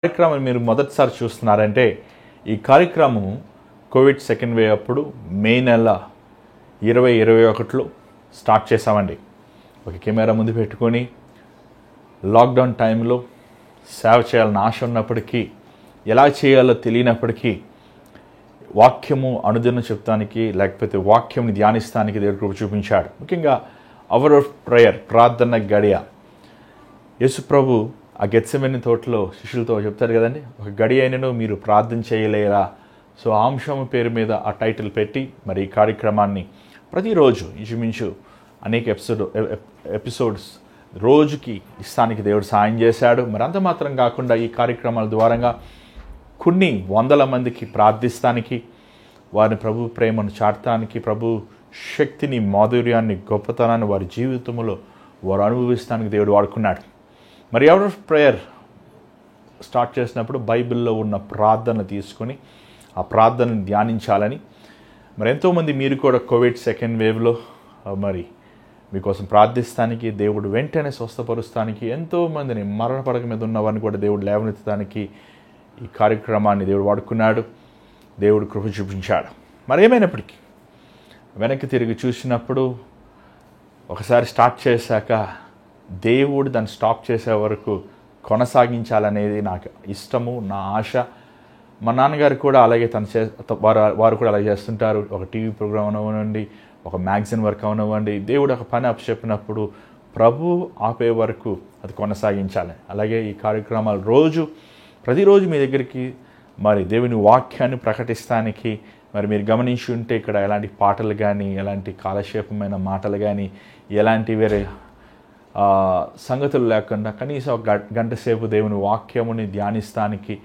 కార్యక్రమం మీరు మొదటిసారి చూస్తున్నారంటే ఈ కార్యక్రమం కోవిడ్ సెకండ్ వేవ్ అప్పుడు మే నెల 2021లో స్టార్ట్ చేసామండి. ఒక కెమెరా ముందు పెట్టుకొని లాక్డౌన్ టైంలో సేవ చేయాలని ఆశ ఉన్నప్పటికీ, ఎలా చేయాలో తెలియనప్పటికీ వాక్యము అనుదినం చెప్తానికి, లేకపోతే వాక్యంని ధ్యానిస్తానికి దేవుడు కృప చూపించాడు. ముఖ్యంగా అవర్ ఆఫ్ ప్రేయర్, ప్రార్థన గడియ. యేసు ప్రభు ఆ గెత్సెమని తోటలో శిష్యులతో చెప్తారు కదండి, ఒక గడి అయినను మీరు ప్రార్థన చేయలేరా. సో ఆ అంశం పేరు మీద ఆ టైటిల్ పెట్టి మరి ఈ కార్యక్రమాన్ని ప్రతిరోజు ఇంచుమించు అనేక ఎపిసోడ్స్ రోజుకి ఇస్తానికి దేవుడు సాయం చేశాడు. మరి అంత మాత్రం కాకుండా ఈ కార్యక్రమాల ద్వారంగా కొన్ని వందల మందికి ప్రార్థిస్తానికి, వారిని ప్రభు ప్రేమను చాటడానికి, ప్రభు శక్తిని, మాధుర్యాన్ని, గొప్పతనాన్ని వారి జీవితంలో వారు అనుభవిస్తానికి దేవుడు వాడుకున్నాడు. మరి అవర్ ఆఫ్ ప్రేయర్ స్టార్ట్ చేసినప్పుడు బైబిల్లో ఉన్న ప్రార్థన తీసుకొని ఆ ప్రార్థనను ధ్యానించాలని, మరి ఎంతోమంది మీరు కూడా కోవిడ్ సెకండ్ వేవ్లో మరి మీకోసం ప్రార్థిస్తానికి, దేవుడు వెంటనే స్వస్థపరుస్తానికి, ఎంతోమందిని మరణ పడక మీద ఉన్నవారిని కూడా దేవుడు లేవనెత్తడానికి ఈ కార్యక్రమాన్ని దేవుడు వాడుకున్నాడు. దేవుడు కృప చూపించాడు. మరి ఏమైనప్పటికీ వెనక్కి తిరిగి చూసినప్పుడు ఒకసారి స్టార్ట్ చేశాక దేవుడు దాన్ని స్టాప్ చేసే వరకు కొనసాగించాలనేది నాకు ఇష్టము, నా ఆశ. మా నాన్నగారు కూడా అలాగే వారు కూడా అలాగే చేస్తుంటారు. ఒక టీవీ ప్రోగ్రామ్ అవనివ్వండి, ఒక మ్యాగజైన్ వర్క్ అవనివ్వండి, దేవుడు ఒక పని అప్పచెప్పినప్పుడు ప్రభు ఆపే వరకు అది కొనసాగించాలి. అలాగే ఈ కార్యక్రమాలు ప్రతిరోజు మీ దగ్గరికి మరి దేవుని వాక్యాన్ని ప్రకటిస్తానికి, మరి మీరు గమనించి ఉంటే ఇక్కడ ఎలాంటి పాటలు కానీ, ఎలాంటి కాలక్షేపమైన మాటలు కానీ, ఎలాంటి వేరే సంగతులు లేకుండా కనీసం ఒక గంట సేపు దేవుని వాక్యముని ధ్యానిస్తానికి,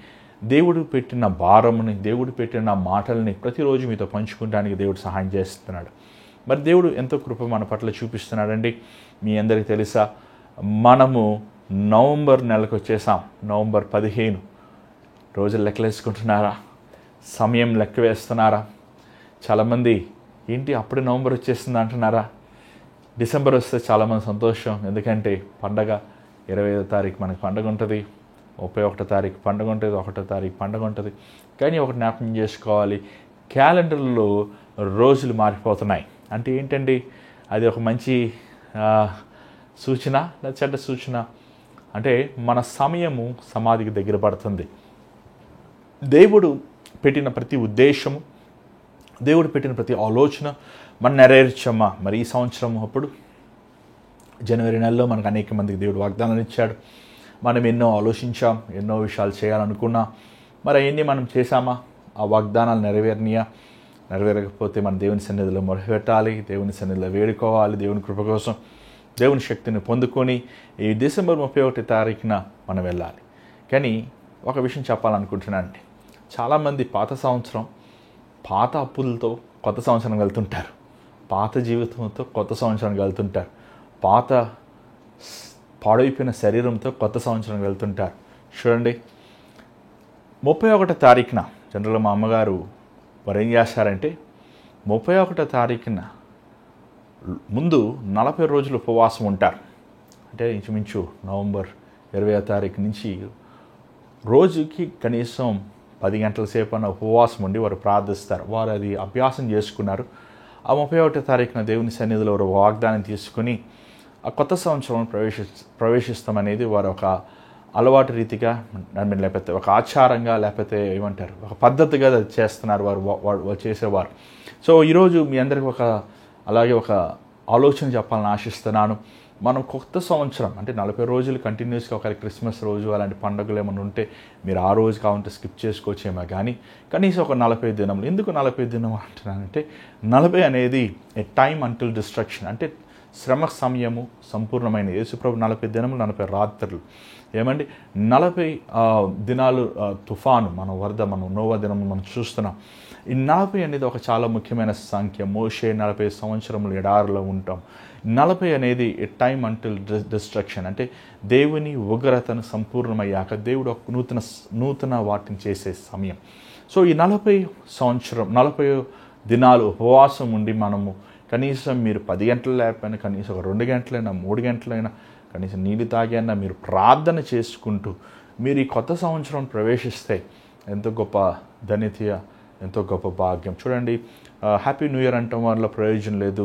దేవుడు పెట్టిన భారముని, దేవుడు పెట్టిన మాటల్ని ప్రతిరోజు మీతో పంచుకోవడానికి దేవుడు సహాయం చేస్తున్నాడు. మరి దేవుడు ఎంతో కృప మన పట్ల చూపిస్తున్నాడండి. మీ అందరికీ తెలుసా, మనము నవంబర్ నెలకు వచ్చేసాం. నవంబర్ 15 రోజులు లెక్కలేసుకుంటున్నారా? సమయం లెక్క వేస్తున్నారా? చాలామంది ఏంటి అప్పుడే నవంబర్ వచ్చేస్తుంది అంటున్నారా? డిసెంబర్ వస్తే చాలామంది సంతోషం, ఎందుకంటే పండగ 25వ తారీఖు మనకి పండగ ఉంటుంది, 31వ తారీఖు పండగ ఉంటుంది, 1వ తారీఖు పండగ ఉంటుంది. కానీ ఒకటి జ్ఞాపకం చేసుకోవాలి, క్యాలెండర్లో రోజులు మారిపోతున్నాయి. అంటే ఏంటండి, అది ఒక మంచి సూచన లేదా చెడ్డ సూచన? అంటే మన సమయము సమాధికి దగ్గర పడుతుంది. దేవుడు పెట్టిన ప్రతి ఉద్దేశము, దేవుడు పెట్టిన ప్రతి ఆలోచన మనం నెరవేర్చమ్మా. మరి ఈ సంవత్సరం అప్పుడు జనవరి నెలలో మనకు అనేక మందికి దేవుడు వాగ్దానాలు ఇచ్చాడు. మనం ఎన్నో ఆలోచించాం, ఎన్నో విషయాలు చేయాలనుకున్నాం. మరి అవన్నీ మనం చేశామా? ఆ వాగ్దానాలు నెరవేరకపోతే మన దేవుని సన్నిధిలో మొరపెట్టాలి, దేవుని సన్నిధిలో వేడుకోవాలి, దేవుని కృప కోసం దేవుని శక్తిని పొందుకొని ఈ డిసెంబర్ 31వ తారీఖున మనం వెళ్ళాలి. కానీ ఒక విషయం చెప్పాలనుకుంటున్నానండి, చాలామంది పాత సంవత్సరం పాత అప్పులతో కొత్త సంవత్సరం వెళ్తుంటారు, పాత జీవితంతో కొత్త సంవత్సరానికి వెళ్తుంటారు, పాత పాడైపోయిన శరీరంతో కొత్త సంవత్సరం వెళ్తుంటారు. చూడండి, 31వ తారీఖున జనరల్గా మా అమ్మగారు వారు ఏం చేస్తారంటే 31వ తారీఖున ముందు 40 రోజులు ఉపవాసం ఉంటారు. అంటే ఇంచుమించు నవంబర్ 20వ తారీఖు నుంచి రోజుకి కనీసం 10 గంటల సేపు అన్న ఉపవాసం ఉండి వారు ప్రార్థిస్తారు. వారు అది అభ్యాసం చేసుకున్నారు. ఆ 31వ తారీఖున దేవుని సన్నిధిలో వారు వాగ్దానం తీసుకుని ఆ కొత్త సంవత్సరం ప్రవేశిస్తామనేది వారు ఒక అలవాటు రీతిగా, లేకపోతే ఒక ఆచారంగా, లేకపోతే ఏమంటారు, ఒక పద్ధతిగా చేస్తున్నారు వారు చేసేవారు. సో ఈరోజు మీ అందరికీ అలాగే ఒక ఆలోచన చెప్పాలని ఆశిస్తున్నాను. మనం కొత్త సంవత్సరం అంటే 40 రోజులు కంటిన్యూస్గా, ఒక క్రిస్మస్ రోజు అలాంటి పండుగలు ఏమైనా ఉంటే మీరు ఆ రోజు కావాలంటే స్కిప్ చేసుకోవచ్చేమో, కానీ కనీసం ఒక 40 దినములు. ఎందుకు 40 దినం అంటున్నానంటే 40 అనేది ఏ టైమ్ అంటిల్ డిస్ట్రక్షన్, అంటే శ్రమ సమయము సంపూర్ణమైన. యేసుప్రభు 40 దినములు 40 రాత్రులు, ఏమండి 40 దినాలు తుఫాను, మన వరద, మనం నోవా దినము మనం చూస్తున్నాం. ఈ 40 అనేది ఒక చాలా ముఖ్యమైన సంఖ్య. మోషే 40 సంవత్సరములు ఎడారిలో ఉంటాం. 40 అనేది ఏ టైమ్ అంటిల్ డిస్ట్రక్షన్, అంటే దేవుని ఉగ్రతను సంపూర్ణమయ్యాక దేవుడు ఒక నూతన వాటిని చేసే సమయం. సో ఈ 40 దినాలు ఉపవాసం ఉండి మనము కనీసం మీరు 10 గంటలు లేకపోయినా కనీసం ఒక 2 గంటలైనా 3 గంటలైనా కనీసం నీళ్ళు తాగైనా మీరు ప్రార్థన చేసుకుంటూ మీరు ఈ కొత్త సంవత్సరం ప్రవేశిస్తే ఎంతో గొప్ప ధన్యత, ఎంతో గొప్ప భాగ్యం. చూడండి, హ్యాపీ న్యూ ఇయర్ అంటాం వల్ల ప్రయోజనం లేదు,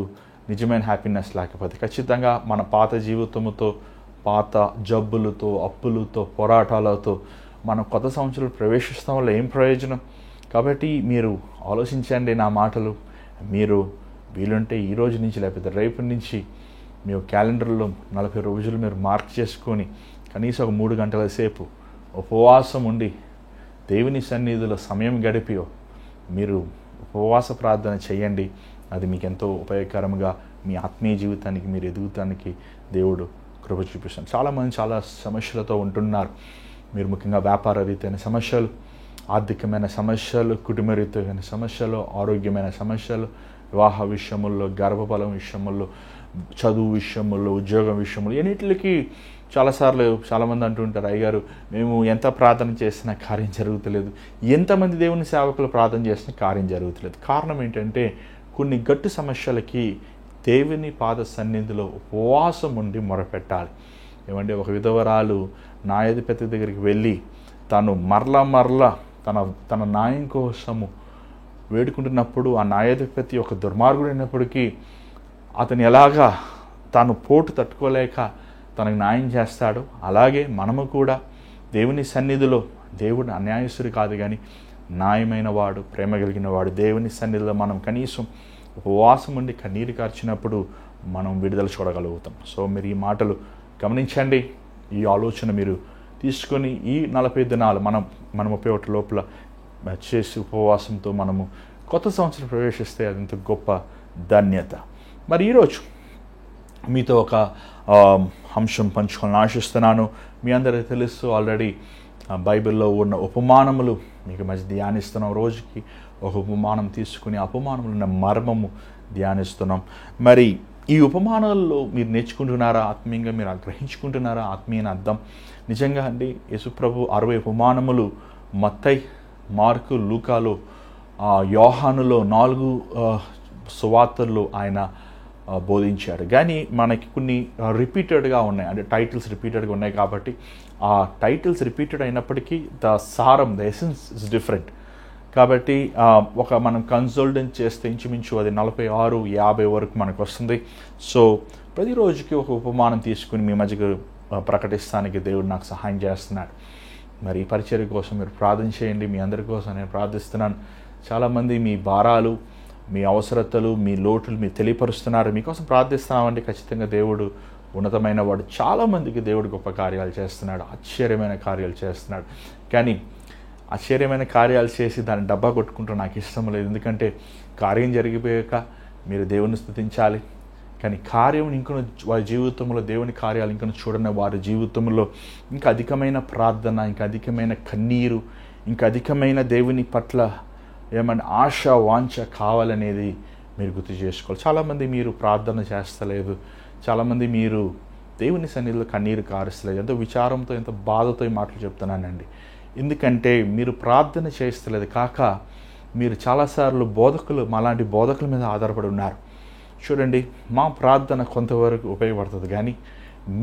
నిజమైన హ్యాపీనెస్ లేకపోతే. ఖచ్చితంగా మన పాత జీవితంతో, పాత జబ్బులతో, అప్పులతో, పోరాటాలతో మనం కొత్త సంవత్సరాలు ప్రవేశిస్తాం వల్ల ఏం ప్రయోజనం? కాబట్టి మీరు ఆలోచించండి నా మాటలు. మీరు వీలుంటే ఈ రోజు నుంచి లేకపోతే రేపటి నుంచి మీ క్యాలెండర్లో 40 రోజులు మీరు మార్క్ చేసుకొని కనీసం ఒక 3 గంటల సేపు ఉపవాసం ఉండి దేవుని సన్నిధిలో సమయం గడిపి మీరు ఉపవాస ప్రార్థన చేయండి. అది మీకు ఎంతో ఉపయోగకరంగా మీ ఆత్మీయ జీవితానికి, మీరు ఎదుగుతానికి దేవుడు కృప చూపిస్తాను. చాలామంది చాలా సమస్యలతో ఉంటున్నారు. మీరు ముఖ్యంగా వ్యాపార రీతైన సమస్యలు, ఆర్థికమైన సమస్యలు, కుటుంబ రీతైన సమస్యలు, ఆరోగ్యమైన సమస్యలు, వివాహ విషయముల్లో, గర్భఫలం విషయముల్లో, చదువు విషయముల్లో, ఉద్యోగం విషయముల్లో, ఎన్నిటికి చాలాసార్లు చాలామంది అంటుంటారు, అయ్యగారు మేము ఎంత ప్రార్థన చేసినా కార్యం జరుగుతలేదు, ఎంతమంది దేవుని సేవకులు ప్రార్థన చేసినా కార్యం జరుగుతలేదు. కారణం ఏంటంటే కొన్ని గట్టు సమస్యలకి దేవుని పాద సన్నిధిలో ఉపవాసం ఉండి మొరపెట్టాలి. ఏమంటే ఒక విధవరాలు న్యాయాధిపతి దగ్గరికి వెళ్ళి తను మరలా తన న్యాయం కోసము వేడుకుంటున్నప్పుడు ఆ న్యాయాధిపతి ఒక దుర్మార్గుడు అయినప్పటికీ అతను ఎలాగా తాను పోటు తట్టుకోలేక తనకు న్యాయం చేస్తాడు, అలాగే మనము కూడా దేవుని సన్నిధిలో, దేవుడు అన్యాయస్తుడు కాదు కానీ న్యాయమైన వాడు, ప్రేమ కలిగిన వాడు, దేవుని సన్నిధిలో మనం కనీసం ఉపవాసం ఉండి కన్నీరు కార్చినప్పుడు మనం విడుదల చూడగలుగుతాం. సో మీరు ఈ మాటలు గమనించండి, ఈ ఆలోచన మీరు తీసుకొని ఈ 40 దినాలు మనం 31 లోపల చేసి ఉపవాసంతో మనము కొత్త సంవత్సరం ప్రవేశిస్తే అది ఎంత గొప్ప ధన్యత. మరి ఈరోజు మీతో ఒక అంశం పంచుకోవాలని ఆశిస్తున్నాను. మీ అందరికీ తెలుసు ఆల్రెడీ బైబిల్లో ఉన్న ఉపమానములు మీకు మధ్య ధ్యానిస్తున్నాం. రోజుకి ఒక ఉపమానం తీసుకుని ఆ ఉపమానంలో ఉన్న మర్మము ధ్యానిస్తున్నాం. మరి ఈ ఉపమానాల్లో మీరు నేర్చుకుంటున్నారా? ఆత్మీయంగా మీరు గ్రహించుకుంటున్నారా? ఆత్మీయ అర్థం నిజంగా అండి. యేసుప్రభు 60 ఉపమానములు మత్తయి, మార్కు, లూకాలో, యోహానులో 4 సువార్తల్లో ఆయన బోధించాడు. కానీ మనకి కొన్ని రిపీటెడ్గా ఉన్నాయి, అంటే టైటిల్స్ రిపీటెడ్గా ఉన్నాయి. కాబట్టి ఆ టైటిల్స్ రిపీటెడ్ అయినప్పటికీ ద సారం, ద ఎసెన్స్ ఇస్ డిఫరెంట్. కాబట్టి ఒక మనం కన్సల్టెంట్ చేస్తే ఇంచుమించు అది 46-50 వరకు మనకు వస్తుంది. సో ప్రతిరోజుకి ఒక ఉపమానం తీసుకుని మీ మధ్యకు ప్రకటిస్తానికి దేవుడు నాకు సహాయం చేస్తున్నాడు. మరి ఈ పరిచర్య కోసం మీరు ప్రార్థన చేయండి. మీ అందరి కోసం నేను ప్రార్థిస్తున్నాను. చాలామంది మీ భారాలు, మీ అవసరతలు, మీ లోటులు మీరు తెలియపరుస్తున్నారు. మీకోసం ప్రార్థిస్తున్నామండి. ఖచ్చితంగా దేవుడు ఉన్నతమైన వాడు. చాలామందికి దేవుడు గొప్ప కార్యాలు చేస్తున్నాడు, ఆశ్చర్యమైన కార్యాలు చేస్తున్నాడు. కానీ ఆశ్చర్యమైన కార్యాలు చేసి దాన్ని డబ్బా కొట్టుకుంటూ నాకు ఇష్టం లేదు. ఎందుకంటే కార్యం జరిగిపోయాక మీరు దేవుని స్తుతించాలి. కానీ కార్యం ఇంకొన వారి జీవితంలో, దేవుని కార్యాలు ఇంకొన చూడని వారి జీవితంలో ఇంకా అధికమైన ప్రార్థన, ఇంకా అధికమైన కన్నీరు, ఇంకా అధికమైన దేవుని పట్ల ఏమన్నా ఆశ, వాంఛ కావాలనేది మీరు గుర్తు చేసుకోవాలి. చాలామంది మీరు ప్రార్థన చేస్తలేదు, చాలామంది మీరు దేవుని సన్నిధిలో కన్నీరు కారుస్తలేదు. ఎంతో విచారంతో, ఎంతో బాధతో ఈ మాటలు చెప్తున్నానండి. ఎందుకంటే మీరు ప్రార్థన చేస్తలేదు కాక మీరు చాలాసార్లు మాలాంటి బోధకుల మీద ఆధారపడి ఉన్నారు. చూడండి, మా ప్రార్థన కొంతవరకు ఉపయోగపడుతుంది, కానీ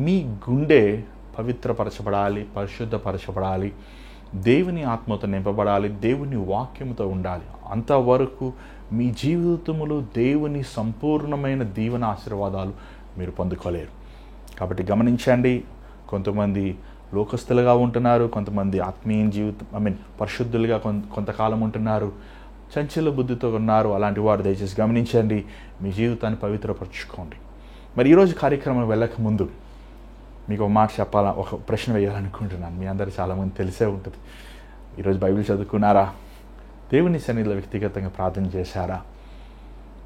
మీ గుండె పవిత్రపరచబడాలి, పరిశుద్ధపరచబడాలి, దేవుని ఆత్మతో నింపబడాలి, దేవుని వాక్యంతో ఉండాలి. అంతవరకు మీ జీవితంలో దేవుని సంపూర్ణమైన దీవెన ఆశీర్వాదాలు మీరు పొందుకోలేరు. కాబట్టి గమనించండి, కొంతమంది లోకస్తులుగా ఉంటున్నారు, కొంతమంది ఆత్మీయ జీవితం పరిశుద్ధులుగా కొంతకాలం ఉంటున్నారు, చంచల బుద్ధితో ఉన్నారు. అలాంటి వారు దయచేసి గమనించండి, మీ జీవితాన్ని పవిత్రపరచుకోండి. మరి ఈరోజు కార్యక్రమం వెళ్ళక ముందు మీకు ఒక మాట చెప్పాలా, ఒక ప్రశ్న వేయాలనుకుంటున్నాను. మీ అందరూ చాలామంది తెలిసే ఉంటుంది. ఈరోజు బైబిల్ చదువుకున్నారా? దేవుని సన్నిధిలో వ్యక్తిగతంగా ప్రార్థన చేశారా?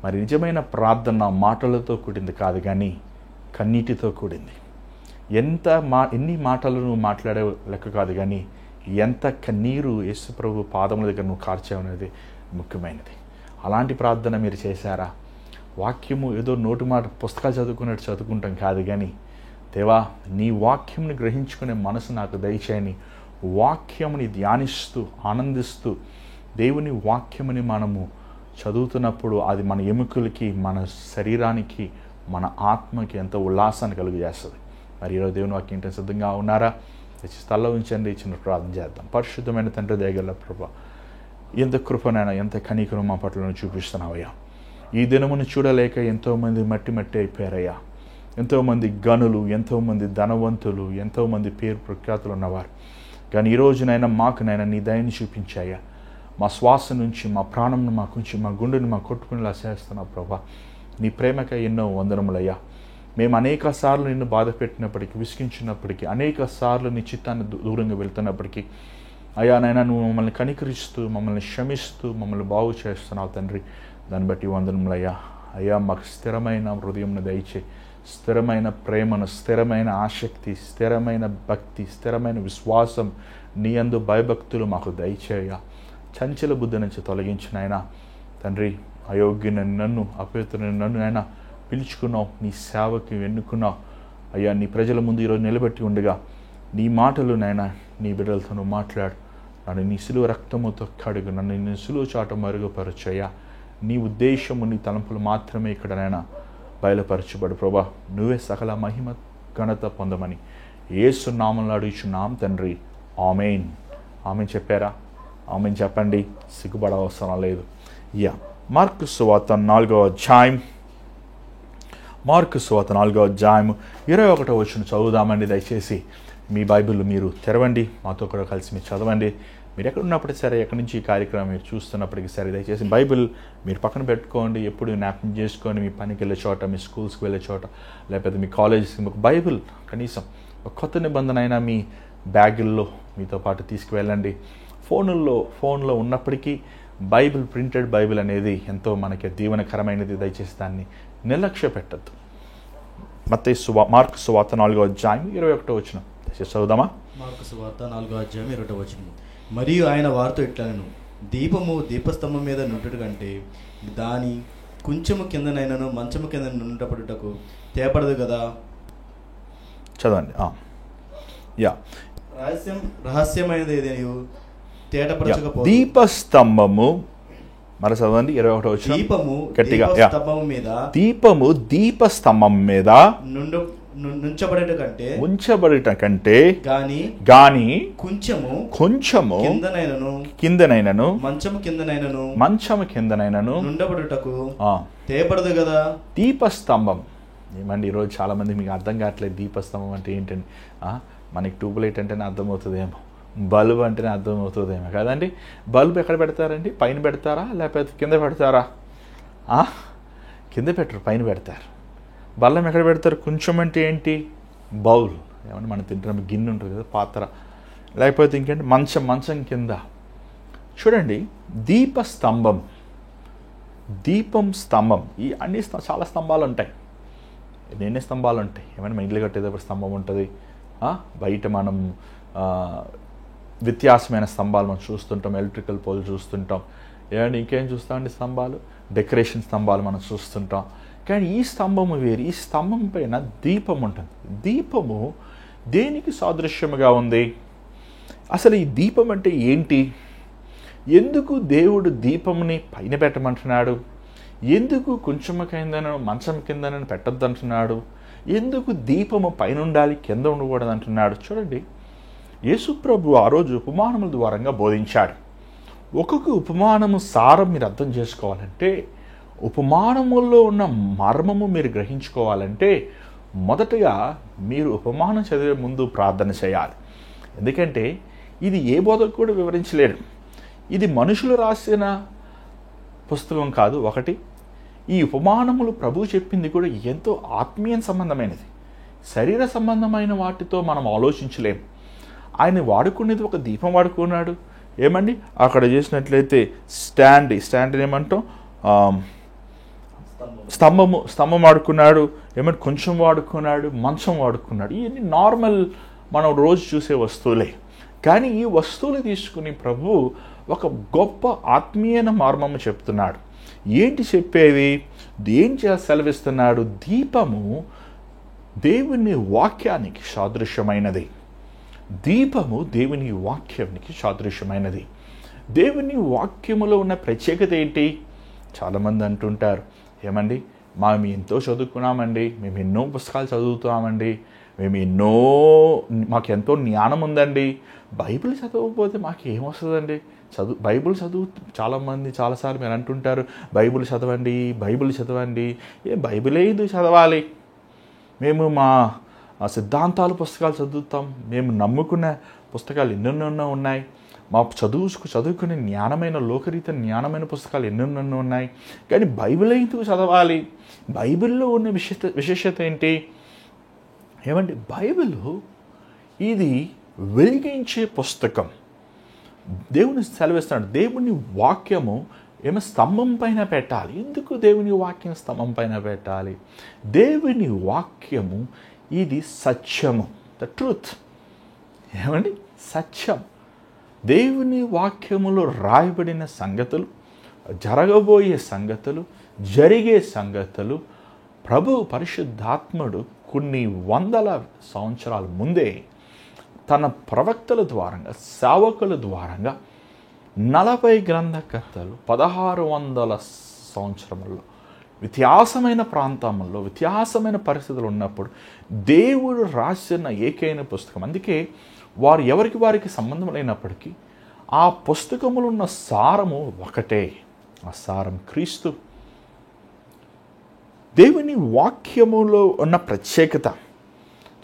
మరి నిజమైన ప్రార్థన మాటలతో కూడింది కాదు, కానీ కన్నీటితో కూడింది. ఎన్ని మాటలు నువ్వు మాట్లాడే లెక్క కాదు, కానీ ఎంత కన్నీరు యేసు ప్రభు పాదముల దగ్గర నువ్వు కార్చావనేది ముఖ్యమైనది. అలాంటి ప్రార్థన మీరు చేశారా? వాక్యము ఏదో నోటి మాట పుస్తకాలు చదువుకున్నట్టు చదువుకుంటాం కాదు, కానీ దేవా నీ వాక్యంని గ్రహించుకునే మనసు నాకు దయచేయని, వాక్యముని ధ్యానిస్తూ ఆనందిస్తూ దేవుని వాక్యముని మనము చదువుతున్నప్పుడు అది మన ఎముకలకి, మన శరీరానికి, మన ఆత్మకి ఎంతో ఉల్లాసాన్ని కలుగజేస్తుంది. మరి ఈరోజు దేవుని వాక్యం సిద్ధంగా ఉన్నారా? స్థలంలో ఉంచండి. చిన్న ప్రార్థన చేద్దాం. పరిశుద్ధమైన తండ్రి దయగల ప్రభా, ఎంత కృపనైనా ఎంత కనికరం మా పట్ల చూపిస్తున్నావయ్యా. ఈ దినమును చూడలేక ఎంతోమంది మట్టి అయిపోయారయ్యా. ఎంతోమంది గనులు, ఎంతోమంది ధనవంతులు, ఎంతోమంది పేరు ప్రఖ్యాతులు ఉన్నవారు. కానీ ఈరోజునైనా మాకునైనా నీ దయని చూపించాయా. మా శ్వాస నుంచి, మా ప్రాణంను మాకుంచి, మా గుండెని మా కొట్టుకునేలా చేస్తున్నావు ప్రభా. నీ ప్రేమకై ఎన్నో వందనములయ్యా. మేము అనేక సార్లు నిన్ను బాధ పెట్టినప్పటికీ, విసిగించినప్పటికీ, అనేక సార్లు నీ చిత్తాన్ని దూరంగా వెళ్తున్నప్పటికీ అయ్యా నాయనా, నువ్వు మమ్మల్ని కనికరిస్తూ, మమ్మల్ని క్షమిస్తూ, మమ్మల్ని బాగు చేస్తున్నావు తండ్రి. దాన్ని బట్టి వందనములయ్యా. అయ్యా, మాకు స్థిరమైన హృదయంను దయచే, స్థిరమైన ప్రేమను, స్థిరమైన ఆసక్తి, స్థిరమైన భక్తి, స్థిరమైన విశ్వాసం, నీ యందు భయభక్తులు మాకు దయచేయ. చంచల బుద్ధి నుంచి తొలగించిన ఆయన తండ్రి, అయోగ్యుని నన్ను, అపవిత్రుని నన్ను అయినా పిలుచుకున్నావు, నీ సేవకి ఎన్నుకున్నావు అయ్యా. నీ ప్రజల ముందు ఈరోజు నిలబెట్టి ఉండగా నీ మాటలు నాయనా నీ బిడ్డలతో నువ్వు మాట్లాడు. నన్ను నీ సిలువ రక్తముతో కడుగు, నన్ను నీ సిలువ చాట మరుగుపరచయ్యా. నీ ఉద్దేశము, నీ తలంపులు మాత్రమే ఇక్కడ నాయనా బయలుపరచబడు ప్రభా. నువ్వే సకల మహిమ ఘనత పొందమని యేసు నామములో అడుగుచున్నాం తండ్రి. ఆమేన్. ఆమేన్ చెప్పారా? ఆమేన్ చెప్పండి. సిగ్గుపడ అవసరం లేదు. మార్కు సువార్త 4వ అధ్యాయం, మార్కు సువార్త 4వ అధ్యాయము 21వ వచనం చదువుదామండి. దయచేసి మీ బైబిల్ మీరు తెరవండి, మాతో కూడా కలిసి మీరు చదవండి. మీరు ఎక్కడ ఉన్నప్పుడు సరే, ఎక్కడి నుంచి ఈ కార్యక్రమం మీరు చూస్తున్నప్పటికీ సరే, దయచేసి బైబిల్ మీరు పక్కన పెట్టుకోండి. ఎప్పుడు జ్ఞాపకం చేసుకోండి. మీ పనికి వెళ్ళే చోట, మీ స్కూల్స్కి వెళ్ళే చోట, లేకపోతే మీ కాలేజెస్కి ఒక బైబిల్, కనీసం ఒక కొత్త నిబంధన అయినా మీ బ్యాగుల్లో మీతో పాటు తీసుకువెళ్ళండి. ఫోన్లో ఉన్నప్పటికీ బైబిల్, ప్రింటెడ్ బైబిల్ అనేది ఎంతో మనకి దీవెనకరమైనది. దయచేసి దాన్ని నిర్లక్ష్య పెట్టద్దు. మార్కు సువార్త 4వ అధ్యాయం 21వ వచనం దయచేసి చదువుదామా? మార్కు సువార్త 4వ అధ్యాయం 21వ వచనం. మరియు ఆయన వారితో ఇట్లనెను, దీపము దీపస్తంభం మీద నుండుట కంటే దాని కొంచెము కిందనైనను మంచము కింద నుండపడుటకు తేపడదు కదా. చదవండి. రహస్యమైనది ఏదైనా తేటపరచకపోదు. దీపస్తంభము, మరి చదవండి 21వ వచనం దీపము గట్టిగా. దీపము దీపస్తంభం మీద ఉంచబడుట కంటే గాని కొంచెము కిందనైనను మంచము కిందనైనను నుండబడుటకు తేపడదు కదా. దీపస్తంభం ఏమండి? ఈరోజు చాలా మంది మీకు అర్థం కావట్లేదు దీపస్తంభం అంటే ఏంటండి. మనకి ట్యూబ్లైట్ అంటేనే అర్థమవుతుందేమో, బల్బ్ అంటేనే అర్థమవుతుందేమో కదండి. బల్బ్ ఎక్కడ పెడతారండి? పైన పెడతారా లేకపోతే కింద పెడతారా? కింద పెట్టరు, పైన పెడతారు. బల్లం ఎక్కడ పెడతారు? కొంచెం అంటే ఏంటి? బౌల్, ఏమన్నా మనం తింటున్న గిన్నె ఉంటుంది కదా, పాత్ర. లేకపోతే ఇంకేంటి? మంచం కింద. చూడండి, దీపస్తంభం, స్తంభం, ఈ అన్ని చాలా స్తంభాలు ఉంటాయి. ఎన్ని స్తంభాలు ఉంటాయి? ఏమైనా మన ఇల్లు కట్టేటప్పుడు స్తంభం ఉంటుంది. బయట మనం వ్యత్యాసమైన స్తంభాలు మనం చూస్తుంటాం, ఎలక్ట్రికల్ పోల్ చూస్తుంటాం. ఏమంటే ఇంకేం చూస్తామండి? స్తంభాలు, డెకరేషన్ స్తంభాలు మనం చూస్తుంటాం. కానీ ఈ స్తంభము వేరు. ఈ స్తంభం పైన దీపం ఉంటుంది. దీపము దేనికి సాదృశ్యముగా ఉంది? అసలు ఈ దీపం అంటే ఏంటి? ఎందుకు దేవుడు దీపముని పైన పెట్టమంటున్నాడు? ఎందుకు కొంచెం కిందనో మంచం కిందనో పెట్టద్దు అంటున్నాడు? ఎందుకు దీపము పైన ఉండాలి, కింద ఉండకూడదు అంటున్నాడు? చూడండి, యేసుప్రభు ఆ రోజు ఉపమానముల ద్వారంగా బోధించాడు. ఒక్కొక్క ఉపమానము సారం మీరు అర్థం చేసుకోవాలంటే, ఉపమానముల్లో ఉన్న మర్మము మీరు గ్రహించుకోవాలంటే, మొదటగా మీరు ఉపమానం చదివే ముందు ప్రార్థన చేయాలి. ఎందుకంటే ఇది ఏ బోధకు కూడా వివరించలేడు. ఇది మనుషులు రాసిన పుస్తకం కాదు. ఒకటి, ఈ ఉపమానములు ప్రభు చెప్పింది కూడా ఎంతో ఆత్మీయ సంబంధమైనది. శరీర సంబంధమైన వాటితో మనం ఆలోచించలేం. ఆయన వాడుకునేది ఒక దీపం వాడుకున్నాడు. ఏమండి అక్కడ చేసినట్లయితే స్టాండ్ ఏమంటాం, స్తంభం వాడుకున్నాడు. ఏమంటే కొంచెం వాడుకున్నాడు, మంచం వాడుకున్నాడు. ఇవన్నీ నార్మల్ మనం రోజు చూసే వస్తువులే. కానీ ఈ వస్తువులు తీసుకుని ప్రభు ఒక గొప్ప ఆత్మీయ మర్మము చెప్తున్నాడు. ఏంటి చెప్పేది? ఏం సెలవిస్తున్నాడు? దీపము దేవుని వాక్యానికి సాదృశ్యమైనది. దీపము దేవుని వాక్యానికి సాదృశ్యమైనది. దేవుని వాక్యములో ఉన్న ప్రత్యేకత ఏంటి? చాలామంది అంటుంటారు, ఏమండి మేము ఎంతో చదువుకున్నామండి, మేము ఎన్నో పుస్తకాలు చదువుతామండి, మాకు ఎంతో జ్ఞానం ఉందండి, బైబిల్ చదవకపోతే మాకు ఏమొస్తుందండి? బైబిల్ చదువు చాలామంది చాలాసార్లు మీరు అంటుంటారు, బైబిల్ చదవండి. బైబిలే ఎందుకు చదవాలి? మేము మా సిద్ధాంతాల పుస్తకాలు చదువుతాం, మేము నమ్ముకున్న పుస్తకాలు ఎన్నెన్నో ఉన్నాయి, మా చదువుకునే జ్ఞానమైన పుస్తకాలు ఎన్నెన్నో ఉన్నాయి, కానీ బైబిలే ఎందుకు చదవాలి? బైబిల్లో ఉన్న విశేషత ఏంటి? ఏమంటే బైబిల్ ఇది వెలిగించే పుస్తకం. దేవుని సెలవిస్తున్నాడు, దేవుని వాక్యము స్తంభం పైన పెట్టాలి. ఎందుకు దేవుని వాక్యం స్తంభం పైన పెట్టాలి? దేవుని వాక్యము ఇది సత్యము, ద ట్రూత్. సత్యం. దేవుని వాక్యములో రాయబడిన సంగతులు, జరగబోయే సంగతులు, జరిగే సంగతులు పరిశుద్ధాత్ముడు కొన్ని వందల సంవత్సరాల ముందే తన ప్రవక్తల ద్వారంగా, సేవకుల ద్వారంగా 40 గ్రంథకర్తలు 1600 సంవత్సరముల్లో వ్యత్యాసమైన ప్రాంతాలలో వ్యత్యాసమైన పరిస్థితులు ఉన్నప్పుడు దేవుడు రాసిన ఏకైన పుస్తకం. అందుకే వారు ఎవరికి వారికి సంబంధం లేనప్పటికీ ఆ పుస్తకములో ఉన్న సారము ఒకటే. ఆ సారం క్రీస్తు. దేవుని వాక్యములో ఉన్న ప్రత్యేకత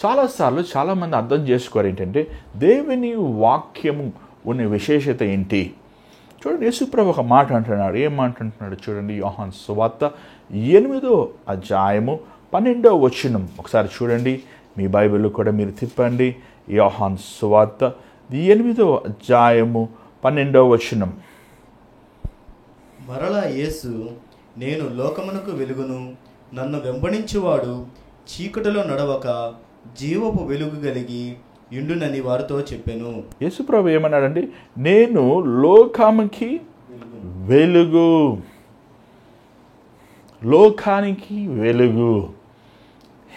చాలాసార్లు చాలామంది అర్థం చేసుకోరు. ఏంటంటే దేవుని వాక్యము ఉన్న విశేషత ఏంటి? చూడండి, యేసుప్రభు ఒక మాట అంటున్నాడు. ఏం మాట అంటున్నాడు చూడండి. యోహాను సువార్త 8వ అధ్యాయము 12వ వచనం ఒకసారి చూడండి. మీ బైబిల్ కూడా మీరు తిప్పండి. యోహాను సువార్త 8వ అధ్యాయము 12వ వచనం. మరలా యేసు, నేను లోకమునకు వెలుగును, నన్ను వెంబడించువాడు చీకటిలో నడవక జీవపు వెలుగు కలిగి ఇండునని వారితో చెప్పాను. యేసుప్రభు ఏమన్నాడండి? నేను లోకానికి వెలుగు, లోకానికి వెలుగు.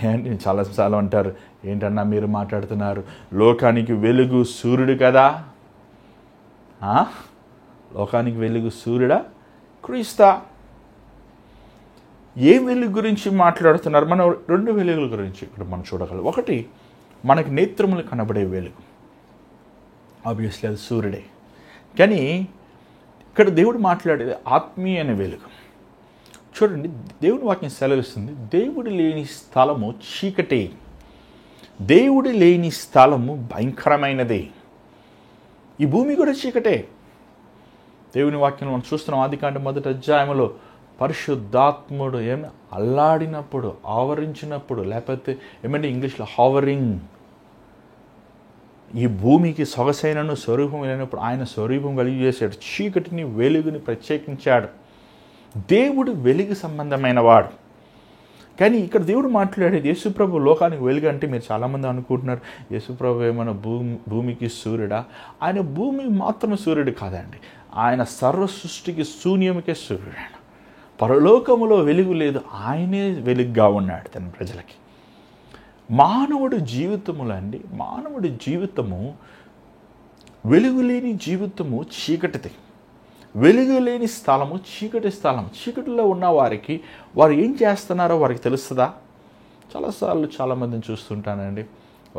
ఏంటి చాలాసార్లు అంటారు, ఏంటన్నా మీరు మాట్లాడుతున్నారు, లోకానికి వెలుగు సూర్యుడు కదా? లోకానికి వెలుగు సూర్యుడా, క్రీస్తా? ఏ వెలుగు గురించి మాట్లాడుతున్నారు? మనం 2 వెలుగుల గురించి ఇక్కడ మనం చూడగలం. ఒకటి, మనకి నేత్రములు కనబడే వెలుగు, ఆబ్వియస్లీ అది సూర్యుడే. కానీ ఇక్కడ దేవుడు మాట్లాడేది ఆత్మీయ అనే వెలుగు. చూడండి, దేవుడి వాక్యం సెలవిస్తుంది, దేవుడు లేని స్థలము చీకటే, దేవుడు లేని స్థలము భయంకరమైనదే. ఈ భూమి కూడా చీకటే. దేవుని వాక్యం మనం చూస్తున్నాం. ఆదికాండం 1వ అధ్యాయంలో పరిశుద్ధాత్ముడు అల్లాడినప్పుడు, ఆవరించినప్పుడు, లేకపోతే ఇంగ్లీష్లో హావరింగ్, ఈ భూమికి సొగసైనను స్వరూపం లేనప్పుడు ఆయన స్వరూపం కలిగి చేశాడు. చీకటిని వెలుగుని ప్రత్యేకించాడు. దేవుడు వెలుగు సంబంధమైన వాడు. కానీ ఇక్కడ దేవుడు మాట్లాడేది యేసుప్రభు లోకానికి వెలుగు అంటే మీరు చాలామంది అనుకుంటున్నారు, యేసుప్రభు ఏమైనా భూమికి సూర్యుడా? ఆయన భూమి మాత్రమే సూర్యుడు కాదండి, ఆయన సర్వ సృష్టికి శూన్యముకే సూర్యుడు. పరలోకములో వెలుగు లేదు, ఆయనే వెలుగుగా ఉన్నాడు తన ప్రజలకి. మానవుడి జీవితము వెలుగు లేని జీవితము చీకటిది. వెలుగు లేని స్థలము చీకటి స్థలం. చీకటిలో ఉన్న వారికి వారు ఏం చేస్తున్నారో వారికి తెలుస్తుందా? చాలాసార్లు చాలామందిని చూస్తుంటానండి.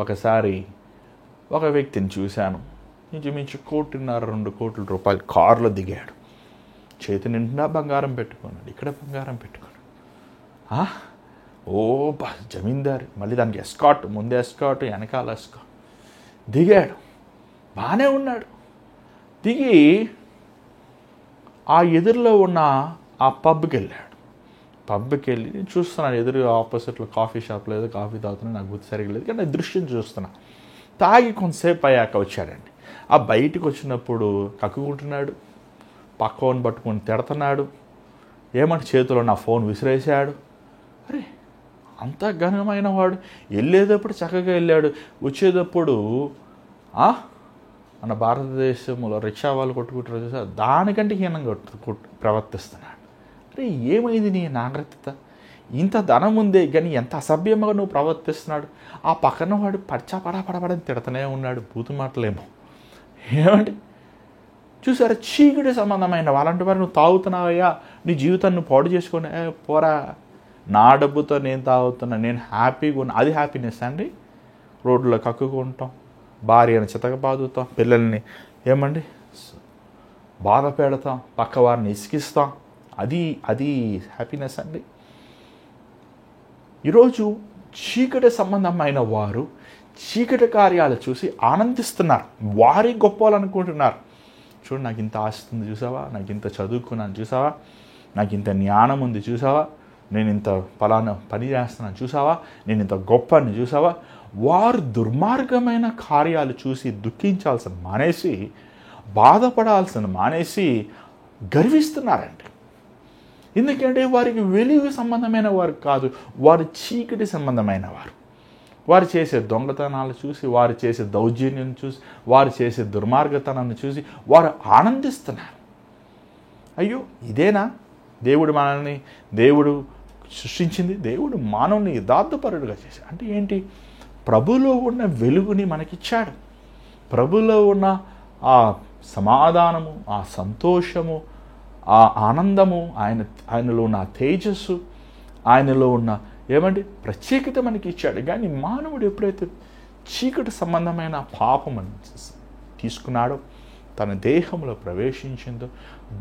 ఒకసారి ఒక వ్యక్తిని చూశాను, ఇంచుమించు 1.5-2 కోట్ల రూపాయలు కారులో దిగాడు. చేతి నిండా బంగారం పెట్టుకున్నాడు, ఇక్కడ బంగారం పెట్టుకున్నాడు. జమీందారు. మళ్ళీ దానికి ఎస్కాట్, ముందు ఎస్కాట్, వెనకాల ఎస్కాట్. దిగాడు, బాగానే ఉన్నాడు. దిగి ఆ ఎదురులో ఉన్న ఆ పబ్కి వెళ్ళాడు. పబ్కి వెళ్ళి నేను చూస్తున్నాను, ఎదురు ఆపోజిట్లో కాఫీ షాప్లో ఏదో కాఫీ తాగుతున్నాను, నాకు గుర్తు సరిగ్గా లేదు, కానీ దృశ్యం చూస్తున్నా. తాగి కొంతసేపు అయ్యాక వచ్చాడండి. ఆ బయటికి వచ్చినప్పుడు కక్కుకుంటున్నాడు, పక్కన పట్టుకొని తిడుతున్నాడు, ఏమంటే చేతిలో నా ఫోన్ విసిరేశాడు. అరే, అంత ఘనమైన వాడు. వెళ్ళేటప్పుడు చక్కగా వెళ్ళాడు, వచ్చేటప్పుడు మన భారతదేశంలో రిక్షా వాళ్ళు కొట్టుకుంటారు చూసారు, దానికంటే హీనంగా ప్రవర్తిస్తున్నాడు. అరే, ఏమైంది నీ నాగరికత? ఇంత ధనం ఉందే కానీ ఎంత అసభ్యంగా నువ్వు ప్రవర్తిస్తున్నాడు. ఆ పక్కన వాడు పడపడని తిడతనే ఉన్నాడు, బూతు మాటలేమో. ఏమంటే చూసారా, చీకటి సంబంధమైన వాళ్ళంటి వారు నువ్వు తాగుతున్నావయ్యా, నీ జీవితాన్ని నువ్వు పాడు చేసుకొని పోరా, నా డబ్బుతో నేను తాగుతున్నా, నేను హ్యాపీగా ఉన్నా, అది హ్యాపీనెస్ అండి? రోడ్లో కక్కుకుంటాం, భార్యను చితకబాదుతాం, పిల్లల్ని ఏమండి బాధ పెడతాం, పక్క వారిని ఇసికిస్తాం. అది హ్యాపీనెస్ అండి? ఈరోజు చీకటి సంబంధమైన వారు చీకటి కార్యాలు చూసి ఆనందిస్తున్నారు, వారి గొప్పవాలనుకుంటున్నారు. చూడు, నాకు ఇంత ఆస్తుంది చూసావా, నాకు ఇంత చదువుకున్నాను చూసావా, నాకు ఇంత జ్ఞానం ఉంది చూసావా, నేను ఇంత ఫలానా పని చేస్తున్నాను చూసావా, నేను ఇంత గొప్పని చూసావా. వారు దుర్మార్గమైన కార్యాలు చూసి దుఃఖించాల్సిన మానేసి, బాధపడాల్సిన మానేసి గర్విస్తున్నారండి. ఎందుకంటే వారికి వెలుగు సంబంధమైన వారు కాదు, వారు చీకటి సంబంధమైన వారు. వారు చేసే దొంగతనాలు చూసి, వారు చేసే దౌర్జన్యం చూసి, వారు చేసే దుర్మార్గతనాన్ని చూసి వారు ఆనందిస్తున్నారు. అయ్యో, ఇదేనా దేవుడు సృష్టించింది? దేవుడు మానవుని యథార్థపరుడుగా చేశాడు. అంటే ఏంటి? ప్రభులో ఉన్న వెలుగుని మనకిచ్చాడు. ప్రభులో ఉన్న ఆ సమాధానము, ఆ సంతోషము, ఆ ఆనందము, ఆయనలో ఉన్న తేజస్సు, ఆయనలో ఉన్న ప్రత్యేకత మనకి ఇచ్చాడు. కానీ మానవుడు ఎప్పుడైతే చీకటి సంబంధమైన పాపం తీసుకున్నాడో, తన దేహంలో ప్రవేశించిందో,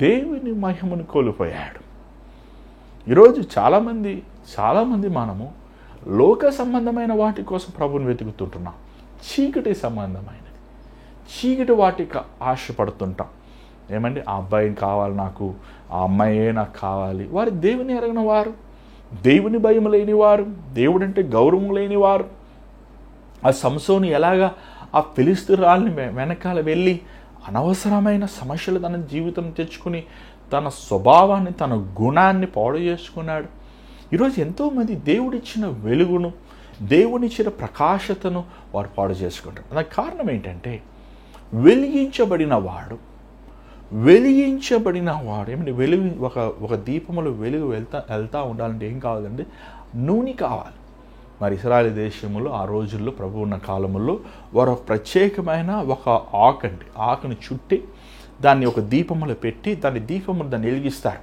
దేవుని మహిమను కోల్పోయాడు. ఈరోజు చాలామంది మనము లోక సంబంధమైన వాటి కోసం ప్రభుని వెతుకుతుంటున్నాం. చీకటి సంబంధమైనది, చీకటి వాటికి ఆశపడుతుంటాం. ఆ అబ్బాయిని కావాలి నాకు, ఆ అమ్మాయే నాకు కావాలి. వారు దేవుని ఎరగిన వారు, దేవుని భయం లేనివారు, దేవుడంటే గౌరవం లేనివారు. ఆ సంసోను ఎలాగా ఆ ఫిలిష్తీయురాలిని వెనకాల వెళ్ళి అనవసరమైన సమస్యలు తన జీవితం తెచ్చుకుని తన స్వభావాన్ని, తన గుణాన్ని పాడు చేసుకున్నాడు. ఈరోజు ఎంతోమంది దేవుడిచ్చిన వెలుగును, దేవునిచ్చిన ప్రకాశతను వారు పాడు చేసుకుంటారు. దానికి కారణం ఏంటంటే వెలిగించబడిన వాడు వెలుగు ఒక దీపములో వెలుగు వెళ్తా ఉండాలంటే ఏం కావాలండి? నూనె కావాలి. మరి ఇశ్రాయేలు దేశంలో ఆ రోజుల్లో ప్రభు ఉన్న కాలంలో వారు ఒక ప్రత్యేకమైన ఒక ఆకుని చుట్టి దాన్ని ఒక దీపములో పెట్టి దాన్ని వెలిగిస్తారు.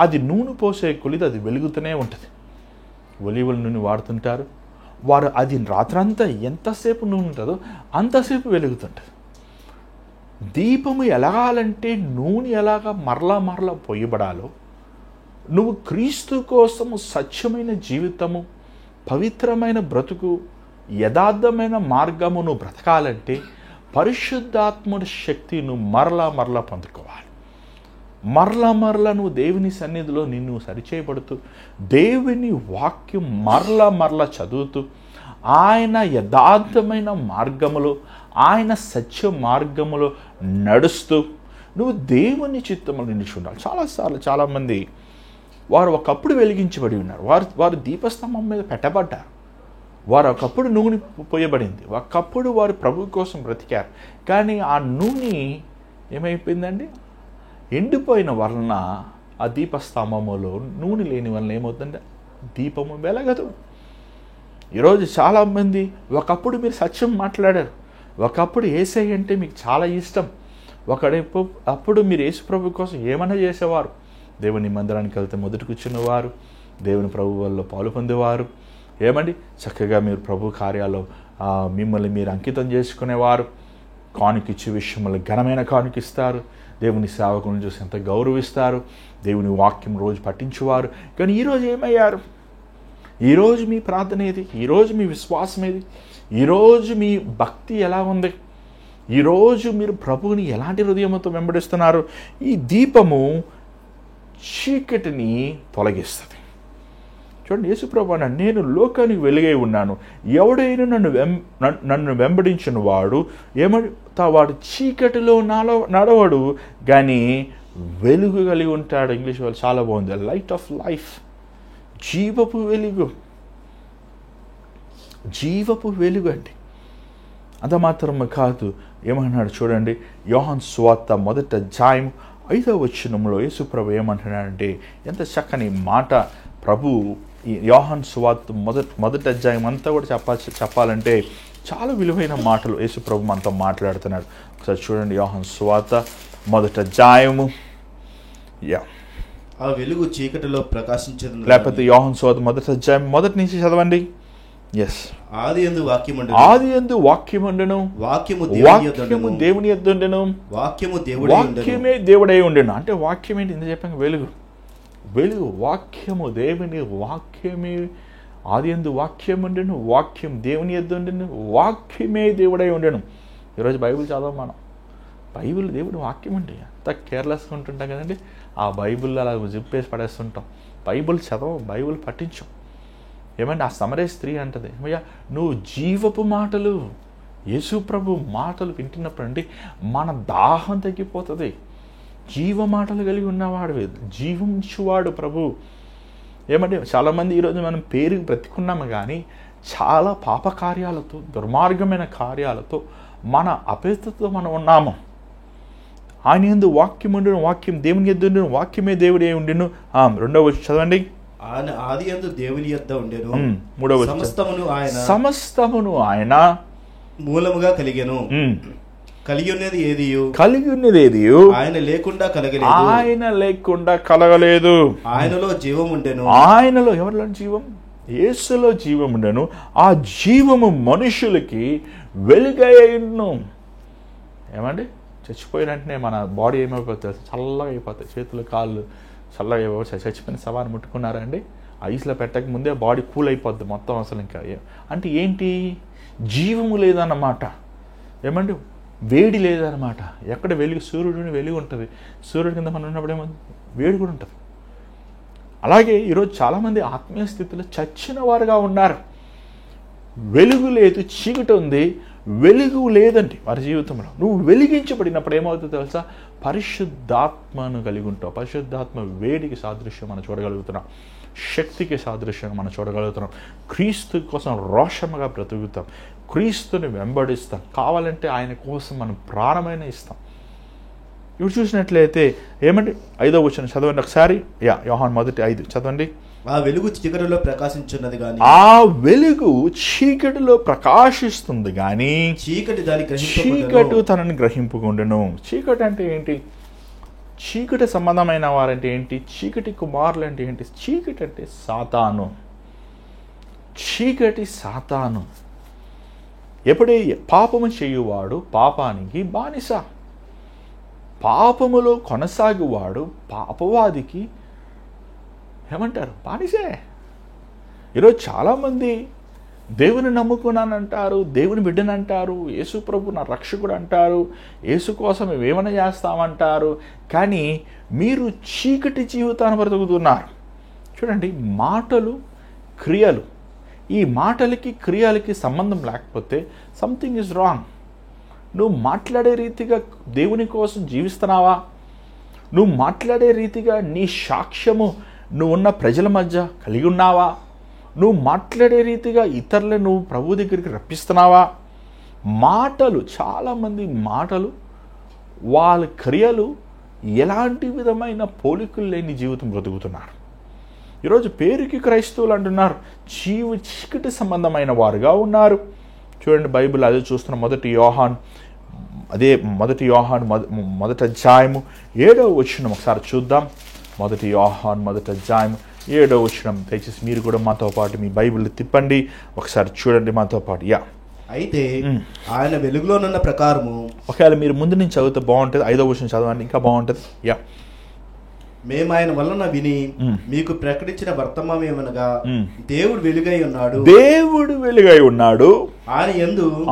అది నూనె పోసే కొలిది అది వెలుగుతూనే ఉంటుంది. ఒలీవల నూనె వాడుతుంటారు వారు. అది రాత్రంతా ఎంతసేపు నూనె ఉంటుందో అంతసేపు వెలుగుతుంటుంది. దీపము ఎలాగాలంటే నూనె ఎలాగా మరలా పొయ్యబడాలో, నువ్వు క్రీస్తు కోసము సత్యమైన జీవితము, పవిత్రమైన బ్రతుకు, యథార్థమైన మార్గము నువ్వు బ్రతకాలంటే పరిశుద్ధాత్ముడి శక్తి నువ్వు మరలా పొందుకోవాలి. మరలా నువ్వు దేవుని సన్నిధిలో నిన్ను సరిచేయబడుతూ, దేవుని వాక్యం మరలా చదువుతూ, ఆయన యథార్థమైన మార్గములో, ఆయన సత్య మార్గములో నడుస్తూ నువ్వు దేవుని చిత్తములు నిలిచి ఉండాలి. చాలామంది వారు ఒకప్పుడు వెలిగించబడి ఉన్నారు. వారు దీపస్తంభం మీద పెట్టబడ్డారు. వారు ఒకప్పుడు నూనె పోయబడింది. ఒకప్పుడు వారు ప్రభు కోసం బ్రతికారు. కానీ ఆ నూనె ఏమైపోయిందండి? ఎండిపోయిన వలన ఆ దీపస్తంభములో నూనె లేని వలన ఏమవుతుందంటే దీపము వెలగదు. ఈరోజు చాలామంది ఒకప్పుడు మీరు సత్యం మాట్లాడారు, ఒకప్పుడు యేసయ్య అంటే మీకు చాలా ఇష్టం, అప్పుడు మీరు యేసు ప్రభు కోసం ఏమైనా చేసేవారు. దేవుని మందిరానికి వెళ్తే మొదటి కూర్చున్నవారు, దేవుని ప్రభు వల్ల పాలు పొందేవారు. చక్కగా మీరు ప్రభు కార్యాల్లో మిమ్మల్ని మీరు అంకితం చేసుకునేవారు. కానుకిచ్చే విషయంలో ఘనమైన కానుకిస్తారు. దేవుని సేవకులను చూసి ఎంత గౌరవిస్తారు. దేవుని వాక్యం రోజు పఠించేవారు. కానీ ఈరోజు ఏమయ్యారు? ఈరోజు మీ ప్రార్థన ఏది? ఈరోజు మీ విశ్వాసం ఏది? ఈరోజు మీ భక్తి ఎలా ఉంది? ఈరోజు మీరు ప్రభువుని ఎలాంటి హృదయంతో వెంబడిస్తున్నారు? ఈ దీపము చీకటిని తొలగిస్తుంది. చూడండి, యేసు ప్రభు అన్నాడు, నేను లోకానికి వెలుగై ఉన్నాను, ఎవడైనా నన్ను వెంబడించిన వాడు వాడు చీకటిలో నడవడు కానీ వెలుగు కలిగి ఉంటాడు. ఇంగ్లీష్ వాళ్ళు చాలా బాగుంది, లైట్ ఆఫ్ లైఫ్. జీవపు వెలుగు అండి. అంత మాత్రమే కాదు, ఏమన్నాడు చూడండి, యోహాను సువార్త 1వ అధ్యాయం 5వ వచనంలో యేసు ప్రభు ఏమంటున్నాడంటే, ఎంత చక్కని మాట ప్రభు. ఈ యోహాను సువార్త 1వ అధ్యాయం అంతా కూడా చెప్పాలంటే చాలా విలువైన మాటలు యేసు ప్రభు మనతో మాట్లాడుతున్నాడు. ఒకసారి చూడండి, యోహాను సువార్త 1వ అధ్యాయము. ఆ వెలుగు చీకటిలో ప్రకాశించదు. లేకపోతే యోహాను సువార్త 1వ అధ్యాయం 1 నుంచి చదవండి. ఎస్, ఆది యందు వాక్యముండెను, ఆది యందు వాక్యముండెను, వాక్యము వాక్యము దేవుని యొద్దుండెను, వాక్యము దేవుడై ఉండెను. వాక్యమే దేవుడై ఉండెను. అంటే వాక్యం ఏంటి? ఇంత చెప్పాక వెలుగు, వెలుగు వాక్యము దేవుని, వాక్యమే ఆది యందు వాక్యం ఉండెను, వాక్యం దేవుని యొద్ద ఉండెను, వాక్యమే దేవుడై ఉండెను. ఈరోజు బైబిల్ చదవం మనం. బైబిల్ దేవుడి వాక్యం అంటే అంత కేర్లెస్గా ఉంటుంటాం కదండి. ఆ బైబిల్ అలా జిప్పేసి పడేస్తుంటాం. Bible చదవం, Bible పఠించం. ఏమంటే ఆ సమరే స్త్రీ అంటది, అయ్యా నువ్వు జీవపు మాటలు, యేసు ప్రభు మాటలు వింటున్నప్పుడు అండి మన దాహం తగ్గిపోతుంది. జీవ మాటలు కలిగి ఉన్నవాడు, జీవించువాడు ప్రభు. ఏమంటే చాలామంది ఈరోజు మనం పేరుకి బ్రతికున్నాము కానీ చాలా పాపకార్యాలతో, దుర్మార్గమైన కార్యాలతో, మన అపేక్షతో మనం ఉన్నాము. ఆయన యందు వాక్యం ఉండెను, వాక్యం దేవుని యొద్ద ఉండెను, వాక్యమే దేవుడే ఉండెను. రెండవ వచనం చదవండి. ఆయన ఆది యందు దేవుని యొద్ద ఉండెను, మూడవ వచనం. సమస్తమును ఆయన మూలముగా కలిగెను, కలిగి ఉన్నది ఏదియు ఆయన లేకుండా కలగలేదు, ఆయన లేకుండా కలగలేదు. ఆయనలో జీవం ఉండెను, ఆయనలో ఎవరిలో జీవం? యేసులో జీవం ఉండెను. ఆ జీవము మనుషులకి వెలుగయ్యును. ఏమండి చచ్చిపోయిన వెంటనే మన బాడీ ఏమైపోతుంది? చల్లగా అయిపోతాయి, చేతులు కాళ్ళు చల్లగా అయిపోతాయి. చచ్చిపోయిన శవాన్ని ముట్టుకున్నారండి, ఐస్లో పెట్టక ముందే బాడీ కూల్ అయిపోద్ది మొత్తం. అసలు ఇంకా అంటే ఏంటి? జీవము లేదన్నమాట. ఏమండి వేడి లేదన్నమాట. ఎక్కడ వెలుగు? సూర్యుడిని వెలుగు ఉంటుంది, సూర్యుడి కింద మనం ఉన్నప్పుడు ఏమో వేడి కూడా ఉంటుంది. అలాగే ఈరోజు చాలామంది ఆత్మీయ స్థితిలో చచ్చిన వారుగా ఉన్నారు. వెలుగు లేదు, చీకటి ఉంది, వెలుగు లేదండి వారి జీవితంలో. నువ్వు వెలిగించబడినప్పుడు ఏమవుతుందో తెలుసా? పరిశుద్ధాత్మను కలిగి ఉంటావు. పరిశుద్ధాత్మ వేడికి సాదృశ్యం మనం చూడగలుగుతున్నాం, శక్తికి సాదృశ్యంగా మనం చూడగలుగుతున్నాం. క్రీస్తు కోసం రోషముగా బ్రతుకుతాం, క్రీస్తుని వెంబడిస్తాం. కావాలంటే ఆయన కోసం మనం ప్రాణమైన ఇస్తాం. ఇప్పుడు చూసినట్లయితే ఏమంటే 5వ వచనం చదవండి ఒకసారి. యోహాను 1:5 చదవండి. ఆ వెలుగు చీకటిలో ప్రకాశించున్నది గాని, ఆ వెలుగు చీకటిలో ప్రకాశిస్తుంది కానీ చీకటి తనని గ్రహింపుకుండెను. చీకటి అంటే ఏంటి? చీకటి సంబంధమైన వారంటే ఏంటి? చీకటి కుమారులు అంటే ఏంటి? చీకటి అంటే సాతాను. చీకటి సాతాను. ఎప్పుడే పాపము చేయువాడు పాపానికి బానిస. పాపములో కొనసాగువాడు పాపవాదికి ఏమంటారు? బానిసే. ఈరోజు చాలామంది దేవుని నమ్ముకున్నానంటారు, దేవుని బిడ్డనంటారు, యేసు ప్రభు నా రక్షకుడు అంటారు, యేసు కోసం ఏమైనా చేస్తామంటారు. కానీ మీరు చీకటి జీవితాన్ని బ్రతుకుతున్నారు. చూడండి, మాటలు క్రియలు, ఈ మాటలకి క్రియలకి సంబంధం లేకపోతే సంథింగ్ ఈజ్ రాంగ్. నువ్వు మాట్లాడే రీతిగా దేవుని కోసం జీవిస్తున్నావా? నువ్వు మాట్లాడే రీతిగా నీ సాక్ష్యము నువ్వు ఉన్న ప్రజల మధ్య కలిగి ఉన్నావా? నువ్వు మాట్లాడే రీతిగా ఇతరులను నువ్వు ప్రభు దగ్గరికి రప్పిస్తున్నావా? మాటలు, చాలామంది మాటలు, వాళ్ళ క్రియలు ఎలాంటి విధమైన పోలికలు లేని జీవితం బ్రతుకుతున్నారు. ఈరోజు పేరుకి క్రైస్తవులు అంటున్నారు, చీకటి సంబంధమైన వారుగా ఉన్నారు. చూడండి, బైబిల్ అదే చూస్తున్న మొదటి యోహాను 1:7 ఒకసారి చూద్దాం. 1 యోహాను 1:7 దయచేసి మీరు కూడా మాతో పాటు మీ బైబిల్ తిప్పండి, ఒకసారి చూడండి మాతో పాటు. అయితే ఆయన వెలుగులోనున్న ప్రకారము, ఒకవేళ మీరు ముందు నుంచి చదివితే బాగుంటుంది, 5వ వచనం చదవండి, ఇంకా బాగుంటుంది. మేము ఆయన వలన విని మీకు ప్రకటించిన వర్తమానమేమనగా, దేవుడు వెలుగై ఉన్నాడు, దేవుడు వెలుగై ఉన్నాడు,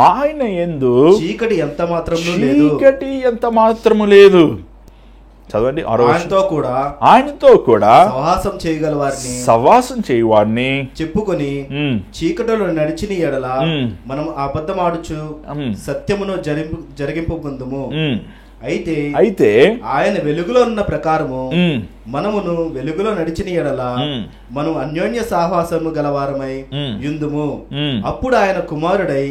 ఆయన యందు చీకటి ఎంత మాత్రము లేదు. చదవండి. ఆయనతో కూడా సహవాసం చేయవారిని చెప్పుకొని చీకటిలో నడిచిన ఎడల మనం అబద్ధమాడుచు సత్యమును జరిగింపబొందుము. అయితే ఆయన వెలుగులో ఉన్న ప్రకారము మనమును వెలుగులో నడిచిన ఎడల మనం అన్యోన్య సహవాసము గలవారమై యుందుము. అప్పుడు ఆయన కుమారుడై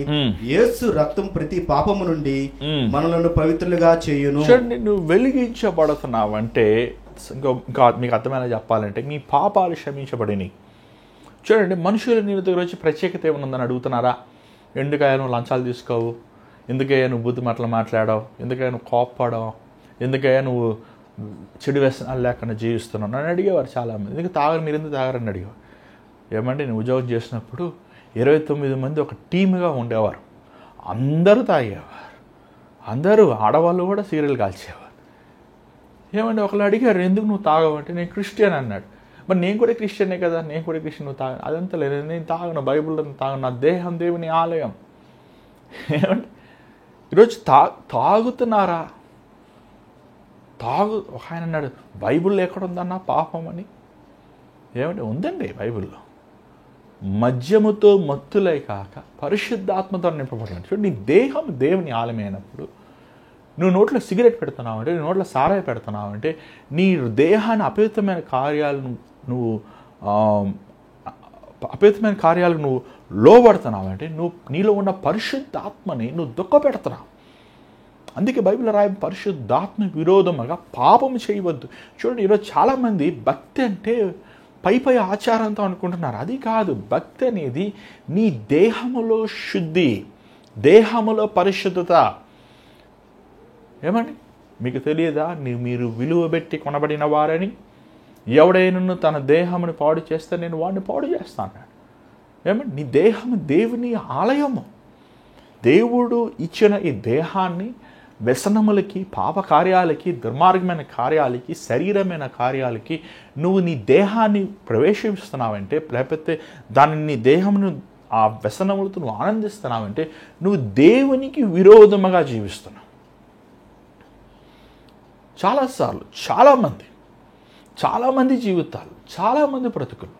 యేసు రక్తం ప్రతి పాపము నుండి మనలను పవిత్రులుగా చేయును. నువ్వు వెలిగించబడుతున్నావంటే ఇంకా మీకు అర్థమైనా చెప్పాలంటే నీ పాపాలు క్షమించబడినాయి. చూడండి, మనుషులు నీ దగ్గర వచ్చి ప్రత్యేకత ఏమనుందని అడుగుతున్నారా? ఎందుకయ్యా నువ్వు లంచాలు తీసుకోవు, ఎందుకయ్యా నువ్వు బుద్ధి మాటలు మాట్లాడావు, ఎందుకయ్యా నువ్వు కోప్పడావు, ఎందుకయ్యా నువ్వు చెడు వ్యసనాలు లేకుండా జీవిస్తున్నావు నన్ను అడిగేవారు చాలామంది. ఎందుకు మీరు ఎందుకు తాగరని అడిగేవారు. ఏమంటే నేను ఉద్యోగం చేసినప్పుడు 29 మంది ఒక టీమ్గా ఉండేవారు. అందరూ తాగేవారు, అందరూ ఆడవాళ్ళు కూడా సీరియల్ కాల్చేవారు. ఏమంటే ఒకళ్ళు అడిగారు, ఎందుకు నువ్వు తాగవంటే నేను క్రిస్టియన్ అన్నాడు. మరి నేను కూడా క్రిస్టియనే కదా, నేను కూడా క్రిస్టియన్, నువ్వు తాగ అదంతా లేదు, నేను తాగను, బైబిల్లో తాగను, నా దేహం దేవుని ఆలయం. ఏమంటే ఈరోజు తాగుతున్నారా? ఒక ఆయన అన్నాడు, బైబిల్లో ఎక్కడ ఉందన్నా పాపం అని. ఏమంటే ఉందండి బైబిల్లో. మద్యముతో మత్తులై కాక పరిశుద్ధాత్మతో నింపబడాలి. చూడు, నీ దేహం దేవుని ఆలయమైనప్పుడు నువ్వు నోట్లో సిగరెట్ పెడుతున్నావు అంటే, నీ నోట్లో సారాయి పెడుతున్నావు అంటే, నీ దేహాన్ని అపవిత్రమైన కార్యాలకు నువ్వు లోబడుతున్నావు అంటే, నువ్వు నీలో ఉన్న పరిశుద్ధాత్మని నువ్వు దుఃఖపెడుతున్నావు. అందుకే బైబిల్ రాయ పరిశుద్ధాత్మ విరోధముగా పాపము చేయవద్దు. చూడండి, ఈరోజు చాలామంది భక్తి అంటే పై ఆచారంతో అనుకుంటున్నారు. అది కాదు. భక్తి అనేది నీ దేహములో శుద్ధి, దేహములో పరిశుద్ధత. ఏమండి, మీకు తెలియదా మీరు విలువ పెట్టి కొనబడిన వారని? ఎవడైనా తన దేహముని పాడు చేస్తే నేను వాడిని పాడు చేస్తాను. ఏమండి, నీ దేహము దేవుని ఆలయము. దేవుడు ఇచ్చిన ఈ దేహాన్ని వ్యసనములకి, పాప కార్యాలకి, దుర్మార్గమైన కార్యాలకి, శరీరమైన కార్యాలకి నువ్వు నీ దేహాన్ని ప్రవేశిస్తున్నావంటే, లేకపోతే దాన్ని నీ దేహమును ఆ వ్యసనములతో నువ్వు ఆనందిస్తున్నావంటే, నువ్వు దేవునికి విరోధముగా జీవిస్తున్నావు. చాలాసార్లు చాలామంది జీవితాలు, చాలామంది బ్రతుకులు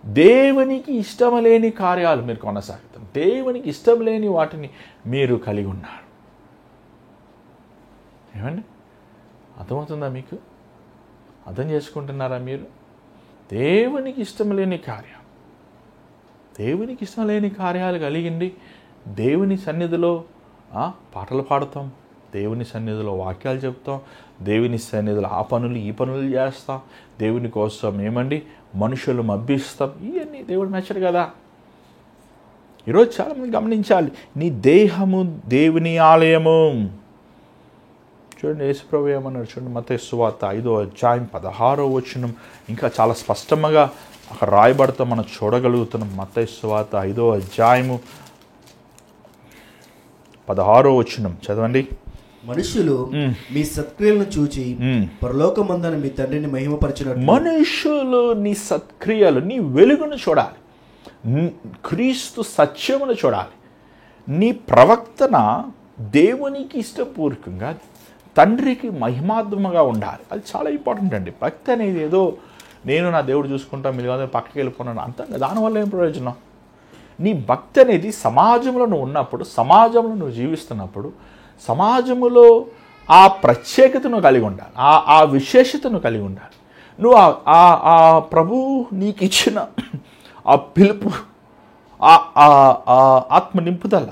దేవునికి ఇష్టం లేని కార్యాలు మీరు కొనసాగుతారు. దేవునికి ఇష్టం లేని వాటిని మీరు కలిగి ఉన్నారు. ఏమండి, అర్థమవుతుందా మీకు? అర్థం చేసుకుంటున్నారా మీరు? దేవునికి ఇష్టం లేని కార్యాలు కలిగింది. దేవుని సన్నిధిలో పాటలు పాడతాం, దేవుని సన్నిధిలో వాక్యాలు చెప్తాం, దేవుని సన్నిధిలో ఆ పనులు ఈ పనులు చేస్తాం, దేవుని కోసం మనుషులు మబ్బిస్తాం. ఇవన్నీ దేవుడు మెచ్చడు కదా. ఈరోజు చాలామంది గమనించాలి, నీ దేహము దేవుని ఆలయము. చూడండి, యేసుప్రభు ఏమన్నాడు చూడండి, మత్తయి సువార్త 5వ అధ్యాయం 16వ వచనం ఇంకా చాలా స్పష్టంగా అక్కడ రాయబడతాం, మనం చూడగలుగుతున్నాం. మత్తయి సువార్త 5వ అధ్యాయము 16వ వచనం చదవండి. మనుషులు మీ సత్క్రియలను చూచి పరలోకమందున మీ తండ్రిని మహిమపరచునట్లు. మనుషులు నీ సత్క్రియలు, నీ వెలుగును చూడాలి, క్రీస్తు సత్యమును చూడాలి, నీ ప్రవర్తన దేవునికి ఇష్టపూర్వకంగా, తండ్రికి మహిమాత్మగా ఉండాలి. అది చాలా ఇంపార్టెంట్ అండి. భక్తి అనేది ఏదో నేను నా దేవుడు చూసుకుంటా, మీరు పక్కకి వెళ్ళిపోయినాను అంత, దానివల్ల ఏం ప్రయోజనం? నీ భక్తి అనేది సమాజంలో నువ్వు ఉన్నప్పుడు, సమాజంలో నువ్వు జీవిస్తున్నప్పుడు, సమాజంలో ఆ ప్రత్యేకతను కలిగి ఉండాలి, ఆ విశేషతను కలిగి ఉండాలి. నువ్వు ఆ ప్రభువు నీకు ఇచ్చిన ఆ పిలుపు, ఆత్మ నింపుదల,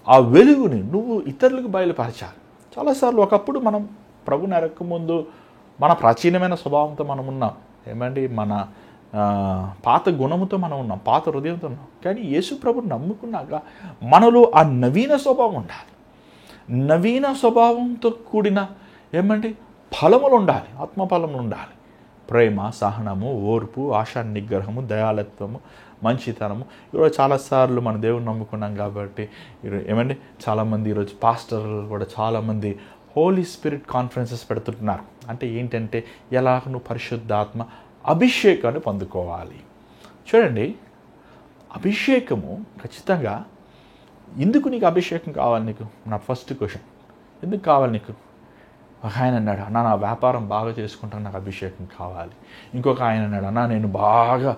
ఆ వెలుగుని నువ్వు ఇతరులకు బయలుపరచాలి. చాలాసార్లు ఒకప్పుడు మనం ప్రభుని ఎరక్కముందు మన ప్రాచీనమైన స్వభావంతో మనం ఉన్నాం. మన పాత గుణముతో మనం ఉన్నాం, పాత హృదయంతో ఉన్నాం. కానీ యేసు ప్రభుని నమ్ముకున్నాక మనలో ఆ నవీన స్వభావం ఉండాలి. నవీన స్వభావంతో కూడిన ఫలములు ఉండాలి, ఆత్మఫలములు ఉండాలి. ప్రేమ, సహనము, ఓర్పు, ఆశా నిగ్రహము, దయాళత్వము, మంచితనము. ఈరోజు చాలాసార్లు మన దేవుని నమ్ముకున్నాం కాబట్టి చాలామంది ఈరోజు పాస్టర్లు కూడా చాలామంది హోలీ స్పిరిట్ కాన్ఫరెన్సెస్ పెడుతుంటున్నారు. అంటే ఏంటంటే ఎలా నువ్వు పరిశుద్ధాత్మ అభిషేకాన్ని పొందుకోవాలి. చూడండి, అభిషేకము ఖచ్చితంగా ఎందుకు నీకు అభిషేకం కావాలి? నీకు నా ఫస్ట్ క్వశ్చన్, ఎందుకు కావాలి నీకు? ఒక ఆయన అన్నాడు, అన్న నా వ్యాపారం బాగా చేసుకుంటాను, నాకు అభిషేకం కావాలి. ఇంకొక ఆయన అన్నాడు, అన్న నేను బాగా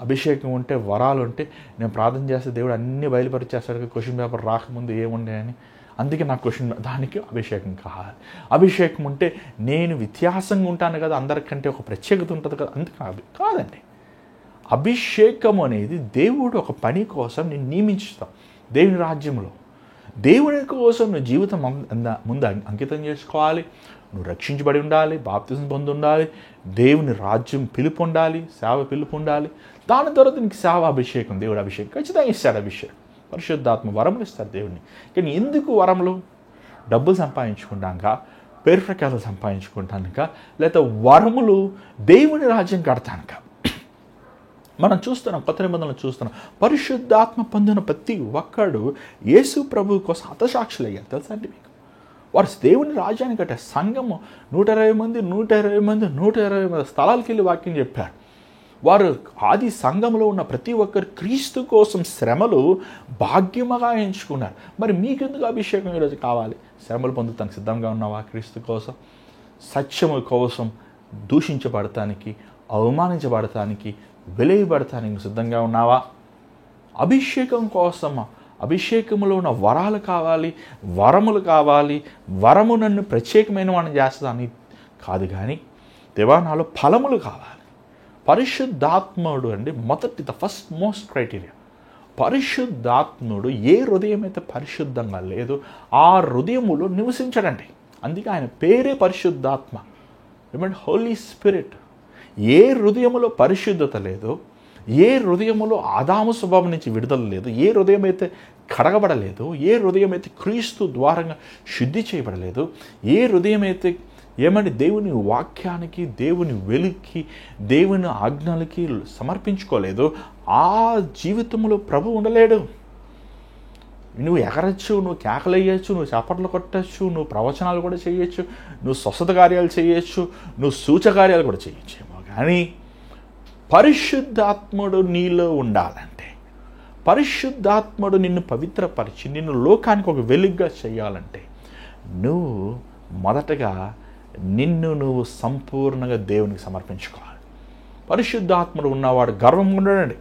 అభిషేకం ఉంటే, వరాలు ఉంటే నేను ప్రార్థన చేస్తే దేవుడు అన్నీ బయలుపరిచేస్తాడు, క్వశ్చన్ పేపర్ రాకముందు ఏముండే అని. అందుకే నాకు క్వశ్చన్, దానికి అభిషేకం కావాలి. అభిషేకం ఉంటే నేను వ్యత్యాసంగా ఉంటాను కదా, అందరికంటే ఒక ప్రత్యేకత ఉంటుంది కదా, అందుకు కాదండి. అభిషేకం అనేది దేవుడు ఒక పని కోసం నేను నియమించుతాం. దేవుని రాజ్యంలో దేవుని కోసం నువ్వు జీవితం ముందు అంకితం చేసుకోవాలి. నువ్వు రక్షించబడి ఉండాలి, బాప్తిజం పొంది ఉండాలి, దేవుని రాజ్యం పిలుపు ఉండాలి, సేవ పిలుపు ఉండాలి. దాని తర్వాత నీకు సేవ అభిషేకం, దేవుడు అభిషేకం ఖచ్చితంగా ఇస్తాడు. అభిషేకం పరిశుద్ధాత్మ వరములు ఇస్తారు దేవుడిని. కానీ ఎందుకు వరములు? డబ్బులు సంపాదించుకుంటాక, పేరు ప్రఖ్యాతలు సంపాదించుకుంటానుక, లేకపోతే వరములు దేవుని రాజ్యం కడతానుక. మనం చూస్తున్నాం, కొత్త నిబంధనలు చూస్తున్నాం. పరిశుద్ధాత్మ పొందిన ప్రతి ఒక్కడు యేసు ప్రభు కోసం హతసాక్షులు అయ్యారు. తెలుసా అండి మీకు? వారు దేవుని రాజ్యానికి కట్టారు. సంఘము 120 మంది స్థలాలకు వెళ్ళి వాక్యం చెప్పారు. వారు ఆది సంఘంలో ఉన్న ప్రతి ఒక్కరు క్రీస్తు కోసం శ్రమలు భాగ్యముగా ఎంచుకున్నారు. మరి మీకెందుకు అభిషేకం ఈరోజు కావాలి? శ్రమలు పొందుతానికి సిద్ధంగా ఉన్నావా? క్రీస్తు కోసం, సత్యము కోసం దూషించబడటానికి, అవమానించబడటానికి, వెలియబడటానికి సిద్ధంగా ఉన్నావా? అభిషేకం కోసమా? అభిషేకములో ఉన్న వరాలు కావాలి, వరములు కావాలి, వరము నన్ను ప్రత్యేకమైన వాడిని చేస్తుందని కాదు, కానీ దేవా నాలో ఫలములు కావాలి. పరిశుద్ధాత్ముడు అండి మొదటి, ద ఫస్ట్ మోస్ట్ క్రైటీరియా. పరిశుద్ధాత్ముడు ఏ హృదయం అయితే పరిశుద్ధంగా లేదో ఆ హృదయములో నివసించడండి. అందుకే ఆయన పేరే పరిశుద్ధాత్మ, ఏమంటే హోలీ స్పిరిట్. ఏ హృదయములో పరిశుద్ధత లేదో, ఏ హృదయములో ఆదాము స్వభావం నుంచి విడుదల లేదు, ఏ హృదయం అయితే కడగబడలేదు, ఏ హృదయం అయితే క్రీస్తు ద్వారంగా శుద్ధి చేయబడలేదు, ఏ హృదయం అయితే ఏమంటే దేవుని వాక్యానికి, దేవుని వెలుగుకి, దేవుని ఆజ్ఞలకి సమర్పించుకోలేదు, ఆ జీవితంలో ప్రభు ఉండలేడు. నువ్వు ఎగరచ్చు, నువ్వు కేకలేయచ్చు, నువ్వు చప్పట్లు కొట్టచ్చు, నువ్వు ప్రవచనాలు కూడా చేయొచ్చు, నువ్వు స్వస్థత కార్యాలు చేయొచ్చు, నువ్వు సూచకార్యాలు కూడా చేయొచ్చేమో, కానీ పరిశుద్ధాత్ముడు నీలో ఉండాలంటే, పరిశుద్ధాత్ముడు నిన్ను పవిత్రపరిచి నిన్ను లోకానికి ఒక వెలుగుగా చేయాలంటే, నువ్వు మొదటగా నిన్ను నువ్వు సంపూర్ణంగా దేవునికి సమర్పించుకోవాలి. పరిశుద్ధాత్ముడు ఉన్నవాడు గర్వం ఉండడండి.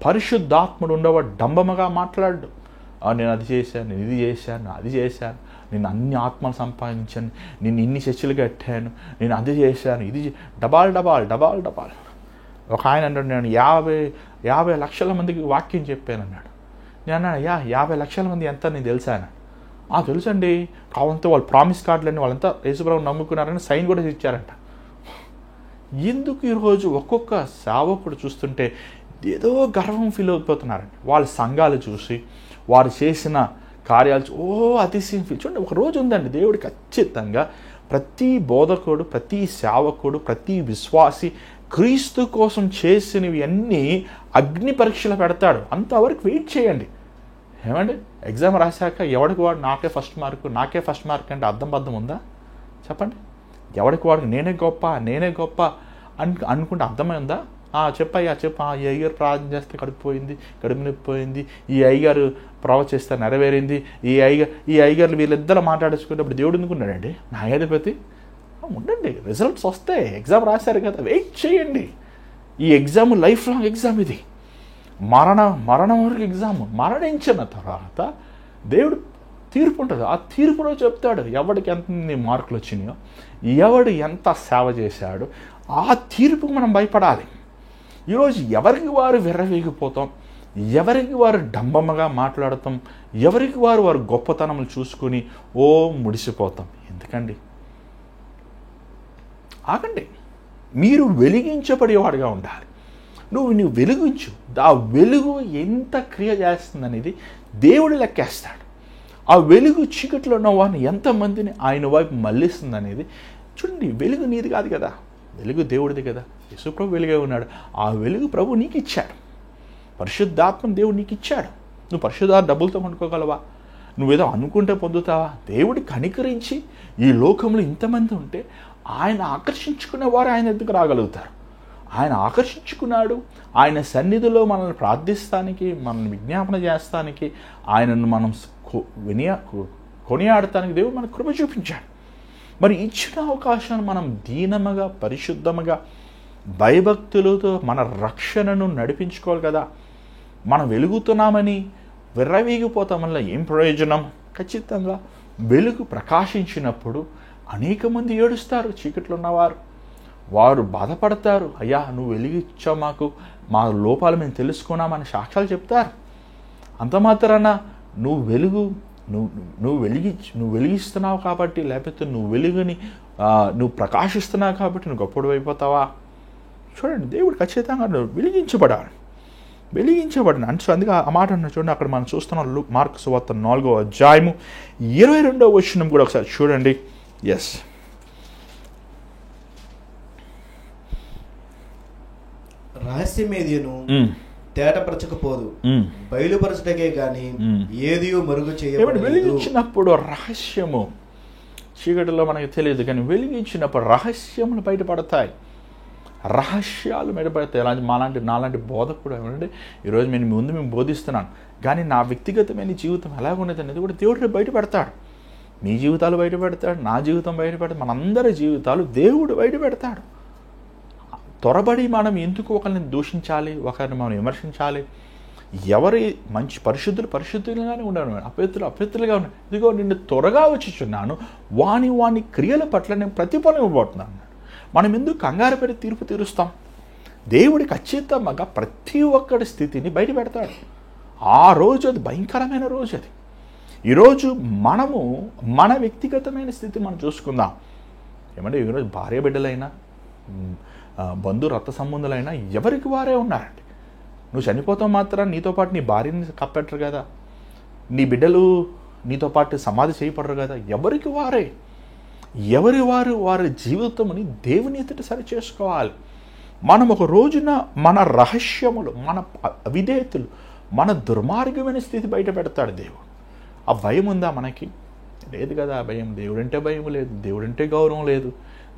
పరిశుద్ధాత్ముడు ఉన్నవాడు డంబముగా మాట్లాడు. నేను అది చేశాను, నేను ఇది చేశాను, అది చేశాను, నేను అన్ని ఆత్మలు సంపాదించాను, నేను ఇన్ని చర్చలు కట్టాను, నేను అది చేశాను, ఇది డబాల్. ఒక ఆయన అన్నాడు, నేను 50 లక్షల మందికి వాక్యం చెప్పాను అన్నాడు. నేను అన్నాను, 50 లక్షల మంది ఎంత నీకు తెలుసా అన్నాడు. తెలుసండి. కావాలంటే వాళ్ళు ప్రామిస్ కార్డులన్నీ వాళ్ళంతా యేసుప్రభుని నమ్ముకున్నారని సైన్ కూడా ఇచ్చారంట. ఎందుకు ఈరోజు ఒక్కొక్క సేవకుడు చూస్తుంటే ఏదో గర్వం ఫీల్ అయిపోతున్నారండి. వాళ్ళ సంఘాలు చూసి, వారు చేసిన కార్యాలు అతిశయం ఫీల్. చూడండి, ఒక రోజు ఉందండి, దేవుడు ఖచ్చితంగా ప్రతి బోధకుడు, ప్రతి సేవకుడు, ప్రతి విశ్వాసి క్రీస్తు కోసం చేసినవి అన్నీ అగ్ని పరీక్షలు పెడతాడు. అంతవరకు వెయిట్ చేయండి. ఏమండి, ఎగ్జామ్ రాశాక ఎవడికి వాడు నాకే ఫస్ట్ మార్క్ అంటే అర్థం ఉందా? చెప్పండి. ఎవడికి వాడికి నేనే గొప్ప అనుకుంటే అర్థమైందా? చెప్పయ్యా చెప్పు. ఈ అయ్యగారు ప్రార్థన చేస్తే కడుపు నొప్పిపోయింది, ఈ అయ్యగారు ప్రవ చేస్తే నెరవేరింది, ఈ అయ్యగారు వీళ్ళిద్దరు మాట్లాడేసుకునేటప్పుడు దేవుడు ఎందుకున్నాడండి? న్యాయాధిపతి. ఉండండి, రిజల్ట్స్ వస్తాయి. ఎగ్జామ్ రాశారు కదా, వెయిట్ చేయండి. ఈ ఎగ్జామ్ లైఫ్ లాంగ్ ఎగ్జామ్. ఇది మరణం వరకు ఎగ్జామ్. మరణించిన తర్వాత దేవుడు తీర్పు ఉంటుంది. ఆ తీర్పులో చెప్తాడు ఎవడికి ఎంత మార్కులు వచ్చినాయో, ఎవడు ఎంత సేవ చేశాడు. ఆ తీర్పుకు మనం భయపడాలి. ఈరోజు ఎవరికి వారు విర్రవీగిపోతాం, ఎవరికి వారు డంబమ్మగా మాట్లాడతాం, ఎవరికి వారు గొప్పతనములు చూసుకొని ముడిసిపోతాం. ఎందుకండి? ఆగండి. మీరు వెలిగించబడేవాడుగా ఉండాలి. నువ్వు వెలిగించు. ఆ వెలుగు ఎంత క్రియ చేస్తుందనేది దేవుడు లెక్కేస్తాడు. ఆ వెలుగు చీకట్లో ఉన్న వారిని ఎంతమందిని ఆయన వైపు మళ్ళిస్తుంది అనేది చూడండి. వెలుగు నీది కాదు కదా, వెలుగు దేవుడిది కదా. యేసు ప్రభు వెలుగే ఉన్నాడు. ఆ వెలుగు ప్రభు నీకు ఇచ్చాడు. పరిశుద్ధాత్మ దేవుడు నీకు ఇచ్చాడు. నువ్వు పరిశుద్ధాత్మ డబ్బులతో కొనుక్కోగలవా? నువ్వేదో అనుకుంటే పొందుతావా? దేవుడి కనికరించి ఈ లోకంలో ఇంతమంది ఉంటే ఆయన ఆకర్షించుకునేవారు ఆయన ఎందుకు రాగలుగుతారు? ఆయన ఆకర్షించుకున్నాడు. ఆయన సన్నిధిలో మనల్ని ప్రార్థిస్తానికి, మనల్ని విజ్ఞాపన చేస్తానికి, ఆయనను మనం కొనియాడటానికి దేవుడు మనకు కృప చూపించాడు. మరి ఇచ్చిన అవకాశాన్ని మనం దీనముగా, పరిశుద్ధముగా, భయభక్తులతో మన రక్షణను నడిపించుకోవాలి కదా. మనం వెలుగుతున్నామని విర్రవీగిపోతాం వల్ల ఏం ప్రయోజనం? ఖచ్చితంగా వెలుగు ప్రకాశించినప్పుడు అనేక మంది ఏడుస్తారు. చీకట్లో ఉన్నవారు వారు బాధపడతారు. అయ్యా, నువ్వు వెలిగిచ్చావు, మా లోపాలు మేము తెలుసుకున్నామని సాక్ష్యాలు చెప్తారు. అంత మాత్రాన నువ్వు వెలిగిస్తున్నావు కాబట్టి, లేకపోతే నువ్వు వెలుగుని నువ్వు ప్రకాశిస్తున్నావు కాబట్టి నువ్వు గొప్పడు అయిపోతావా? చూడండి, దేవుడు ఖచ్చితంగా వెలిగించబడాలి. అంటే అందుకే ఆ మాట అన్న చూడండి. అక్కడ మనం చూస్తున్నాం మార్కు సువార్త 4వ అధ్యాయము 22వ వచనం కూడా ఒకసారి చూడండి. ఎస్, రహస్యమేదియను ఉమ్, తేటపరచకపోదు, ఉమ్. బయలుపరచటకే గాని ఏదియో మరుగు ఏమంటే చేయబడలేదు. వెలిగించినప్పుడు రహస్యము చీకటిలో మనకి తెలియదు, కానీ వెలిగించినప్పుడు రహస్యములు బయటపడతాయి, రహస్యాలు బయటపడతాయి. నాలాంటి బోధకుడు ఏమంటే ఈరోజు నేను మీ ముందు బోధిస్తున్నాను, కానీ నా వ్యక్తిగతమైన జీవితం ఎలాగున్నది అనేది కూడా దేవుడు బయటపెడతాడు. మీ జీవితాలు బయటపెడతాడు, నా జీవితం బయటపెడతాడు, మనందరి జీవితాలు దేవుడు బయటపెడతాడు. త్వరబడి మనం ఎందుకు ఒకరిని దూషించాలి, ఒకరిని మనం విమర్శించాలి? ఎవరి మంచి పరిశుద్ధులుగానే ఉండాలి, అపవిత్రులుగా ఉన్నాయి. ఇదిగో నిన్ను త్వరగా వచ్చిచున్నాను, వాని క్రియల పట్ల నేను ప్రతిఫలం ఇవ్వబోతున్నాను. మనం ఎందుకు కంగారు పడి తీర్పు తీరుస్తాం? దేవుడి ఖచ్చితంగా ప్రతి ఒక్కడి స్థితిని బయట పెడతాడు. ఆ రోజు అది భయంకరమైన రోజు. అది ఈరోజు మనము మన వ్యక్తిగతమైన స్థితి మనం చూసుకుందాం. ఏమంటే ఈరోజు భార్య బిడ్డలైనా బంధు రక్త సంబంధులైనా ఎవరికి వారే ఉన్నారండి. నువ్వు చనిపోతావు మాత్రం నీతో పాటు నీ భార్యని కప్పెట్టరు కదా, నీ బిడ్డలు నీతో పాటు సమాధి చేయబడరు కదా. ఎవరికి వారే, వారి జీవితముని దేవుని ఎదుట సరి చేసుకోవాలి. మనం ఒక రోజున మన రహస్యములు, మన అవిధేయతలు, మన దుర్మార్గమైన స్థితి బయట పెడతాడు దేవుడు. ఆ భయం ఉందా మనకి? లేదు కదా ఆ భయం. దేవుడంటే భయం లేదు, దేవుడంటే గౌరవం లేదు,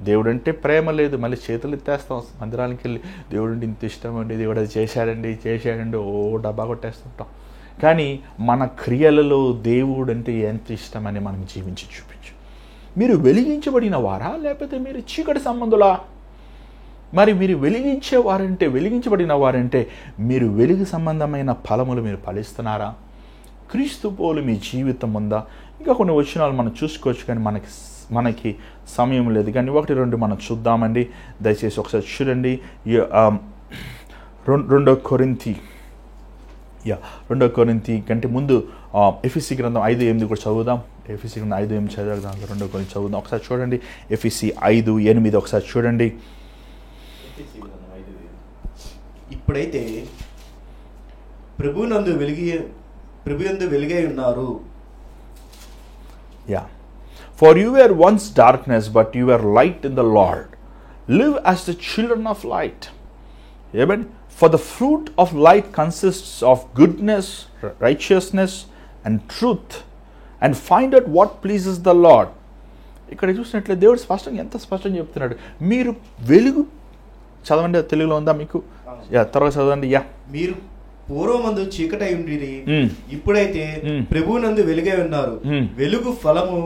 దేవుడంటే ప్రేమ లేదు. మళ్ళీ చేతులు ఎత్తేస్తాం మందిరానికి వెళ్ళి, దేవుడంటే ఇంత ఇష్టం అండి, దేవుడు అది చేశాడండి ఓ డబ్బా కొట్టేస్తుంటాం. కానీ మన క్రియలలో దేవుడు అంటే ఎంత ఇష్టమని మనం జీవించి చూపించు. మీరు వెలిగించబడిన వారా, లేకపోతే మీరు చీకటి సంబంధులా? మరి మీరు వెలిగించబడిన వారంటే మీరు వెలుగు సంబంధమైన ఫలములు మీరు ఫలిస్తున్నారా? క్రీస్తు పోలు మీ జీవితం ఉందా? ఇంకా కొన్ని వచనాలు మనం చూసుకోవచ్చు, కానీ మనకి సమయం లేదు. కానీ 1-2 మనం చూద్దామండి. దయచేసి ఒకసారి చూడండి. 2 కొరింథీ కంటే ముందు ఎఫెసీ గ్రంథం 5:8 కూడా చదువుదాం. ఎఫెసీ గ్రంథం 5:8 చదువుదాం. 2 కొరింథీ చదువుదాం. ఒకసారి చూడండి. ఎఫెసీ 5:8 ఒకసారి చూడండి. ఇప్పుడైతే ప్రభునందు వెలుగై ఉన్నారు. For you were once darkness, but you were light in the Lord. Live as the children of light. Amen. For the fruit of light consists of goodness, righteousness, and truth. And find out what pleases the Lord. ఇక్కడ చూసినట్లయితే దేవుడు ఎంత స్పష్టంగా చెప్తున్నాడు. మీరు వెలుగు, చదవండి, తెలుగులో ఉందా మీకు? త్వరగా చదవండి. మీరు పూర్వమందు చీకటై ఉండిరి, ఇప్పుడైతే ప్రభువునందు వెలుగై ఉన్నారు. వెలుగు ఫలము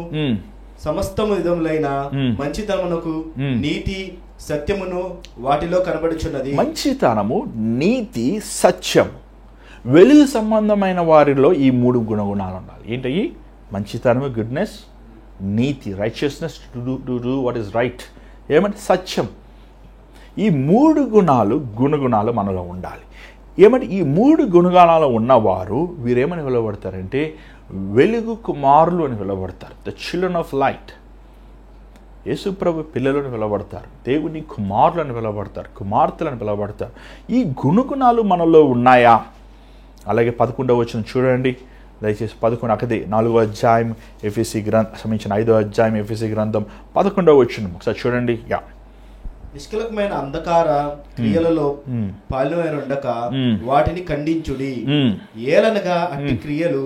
సమస్తము విధములైన మంచితనమునకు, నీతి, సత్యమును వాటిలో కనబడుచున్నది. మంచితనము, నీతి, సత్యం, వెలుగు సంబంధమైన వారిలో ఈ 3 గుణగుణాలు ఉండాలి. ఏంటయ్యి? మంచితనము, goodness, NITI, righteousness, to do what is right, ఏమంటే సత్యం. ఈ 3 గుణగుణాలు మనలో ఉండాలి. ఏమంటే ఈ 3 గుణగానాలు ఉన్నవారు వీరేమని పిలువబడతారంటే వెలుగు కుమారులు అని పిలువబడతారు. The children of light. యేసుప్రభు పిల్లలు అని పిలువబడతారు. దేవుని కుమారులు అని పిలువబడతారు, కుమార్తెలు అని పిలువబడతారు. ఈ గుణగుణాలు మనలో ఉన్నాయా? అలాగే 11వ వచనం చూడండి దయచేసి. 4వ అధ్యాయం ఎఫెసీ సంబంధించిన 5వ అధ్యాయం ఎఫెసీ గ్రంథం 11వ వచనం ఒకసారి చూడండి. నిష్కలకమైన అంధకార క్రియలలో పాల్గొనక వాటిని ఖండించుడి. ఏలనగా అట్టి క్రియలు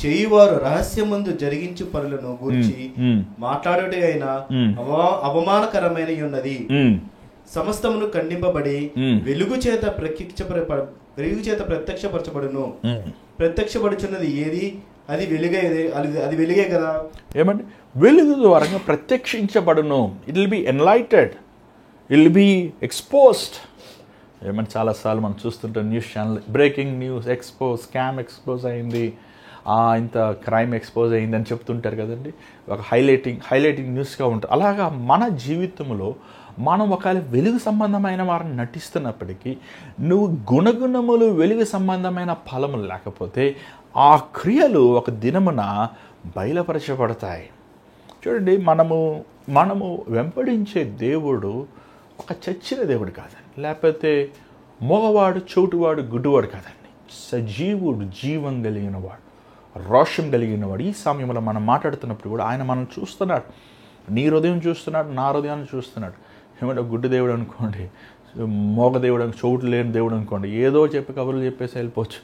చేయువారు రహస్యమందు జరిగించు పనులను గురించి మాట్లాడుటే అయినా అవమానకరమైన ఉన్నది. సమస్తమును ఖండింపబడి వెలుగు చేత ప్రత్యక్షపరచబడును. ప్రత్యక్షపడుచున్నది ఏది? అది వెలుగే కదా. ఏమంటే వెలుగు ద్వారా ప్రత్యక్షించబడును. It will be enlightened, it will be exposed. ఏమంటే చాలాసార్లు మనం చూస్తుంటాం news channel, breaking news, scam expose అయింది, ఇంత క్రైమ్ ఎక్స్పోజ్ అయింది అని చెప్తుంటారు కదండి. ఒక హైలైటింగ్ న్యూస్గా ఉంటుంది. అలాగా మన జీవితంలో మనం ఒకవేళ వెలుగు సంబంధమైన వారిని నటిస్తున్నప్పటికీ నువ్వు గుణగుణములు, వెలుగు సంబంధమైన ఫలములు లేకపోతే ఆ క్రియలు ఒక దినమున బయలుపరచబడతాయి. చూడండి, మనము వెంబడించే దేవుడు ఒక చచ్చిన దేవుడు కాదండి, లేకపోతే మగవాడు, చోటువాడు, గుడ్డువాడు కాదండి. సజీవుడు, జీవం కలిగిన వాడు, రోషం కలిగిన వాడు. ఈ సమయంలో మనం మాట్లాడుతున్నప్పుడు కూడా ఆయన మనం చూస్తున్నాడు. నీ హృదయం చూస్తున్నాడు, నా హృదయాన్ని చూస్తున్నాడు. ఏమంటే గుడ్డు దేవుడు అనుకోండి, మోగ దేవుడు చోటు లేని దేవుడు అనుకోండి, ఏదో చెప్పి కబుర్లు చెప్పేసి వెళ్ళిపోవచ్చు,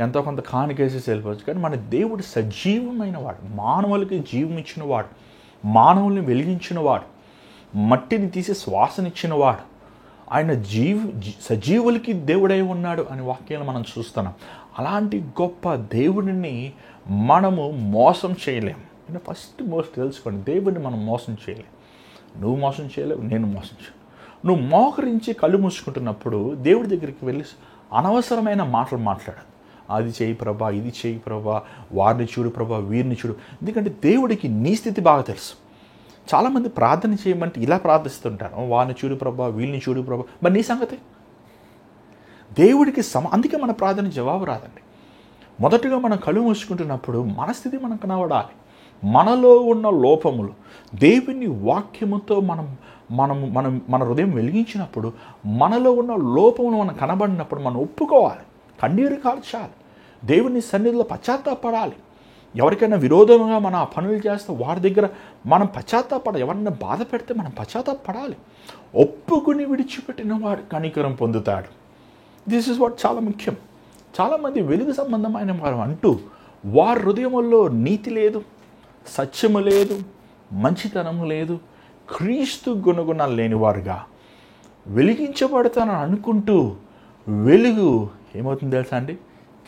ఎంతో కొంత కానికేసేసి వెళ్ళిపోవచ్చు. కానీ మన దేవుడు సజీవమైన వాడు, మానవులకి జీవం ఇచ్చిన వాడు, మానవుల్ని వెలిగించిన వాడు, మట్టిని తీసి శ్వాసనిచ్చిన వాడు, ఆయన సజీవులకి దేవుడై ఉన్నాడు అని వాక్యాలు మనం చూస్తున్నాం. అలాంటి గొప్ప దేవుడిని మనము మోసం చేయలేము. ఫస్ట్ మోస్ట్ తెలుసుకోండి, దేవుడిని మనం మోసం చేయలేము. నువ్వు మోసం చేయలేవు, నేను మోసం చేయలేవు. నువ్వు మోకరించి కళ్ళు మూసుకుంటున్నప్పుడు దేవుడి దగ్గరికి వెళ్ళి అనవసరమైన మాటలు మాట్లాడదు. అది చేయి ప్రభా, ఇది చేయి ప్రభా, వారిని చూడు ప్రభా, వీరిని చూడు. ఎందుకంటే దేవుడికి నీ స్థితి బాగా తెలుసు. చాలామంది ప్రార్థన చేయమంటే ఇలా ప్రార్థిస్తుంటారు, వారిని చూడు ప్రభా, వీళ్ళని చూడు ప్రభా. మరి నీ సంగతి దేవుడికి అందుకే మన ప్రార్థన జవాబు రాదండి. మొదటగా మనం కళ్ళు మూసుకుంటున్నప్పుడు మన స్థితి మనం కనబడాలి. మనలో ఉన్న లోపములు దేవుని వాక్యముతో మన హృదయం వెలిగించినప్పుడు మనలో ఉన్న లోపములు మనం కనబడినప్పుడు మనం ఒప్పుకోవాలి, కన్నీరు కార్చాలి, దేవుని సన్నిధిలో పశ్చాత్తాపడాలి. ఎవరికైనా విరోధంగా మనం ఆ పనులు చేస్తే వారి దగ్గర మనం పశ్చాత్తాపడాలి. ఎవరైనా బాధ పెడితే మనం పశ్చాత్తాపడాలి. ఒప్పుకుని విడిచిపెట్టిన వాడు కనికరం పొందుతాడు. దిస్ ఇస్ వాట్ చాలా ముఖ్యం. చాలామంది వెలుగు సంబంధమైన వారు అంటూ వారి హృదయంలో నీతి లేదు, సత్యము లేదు, మంచితనము లేదు, క్రీస్తు గుణగుణాలు లేనివారుగా వెలిగించబడతానని అనుకుంటూ వెలుగు ఏమవుతుంది తెలుసా అండి?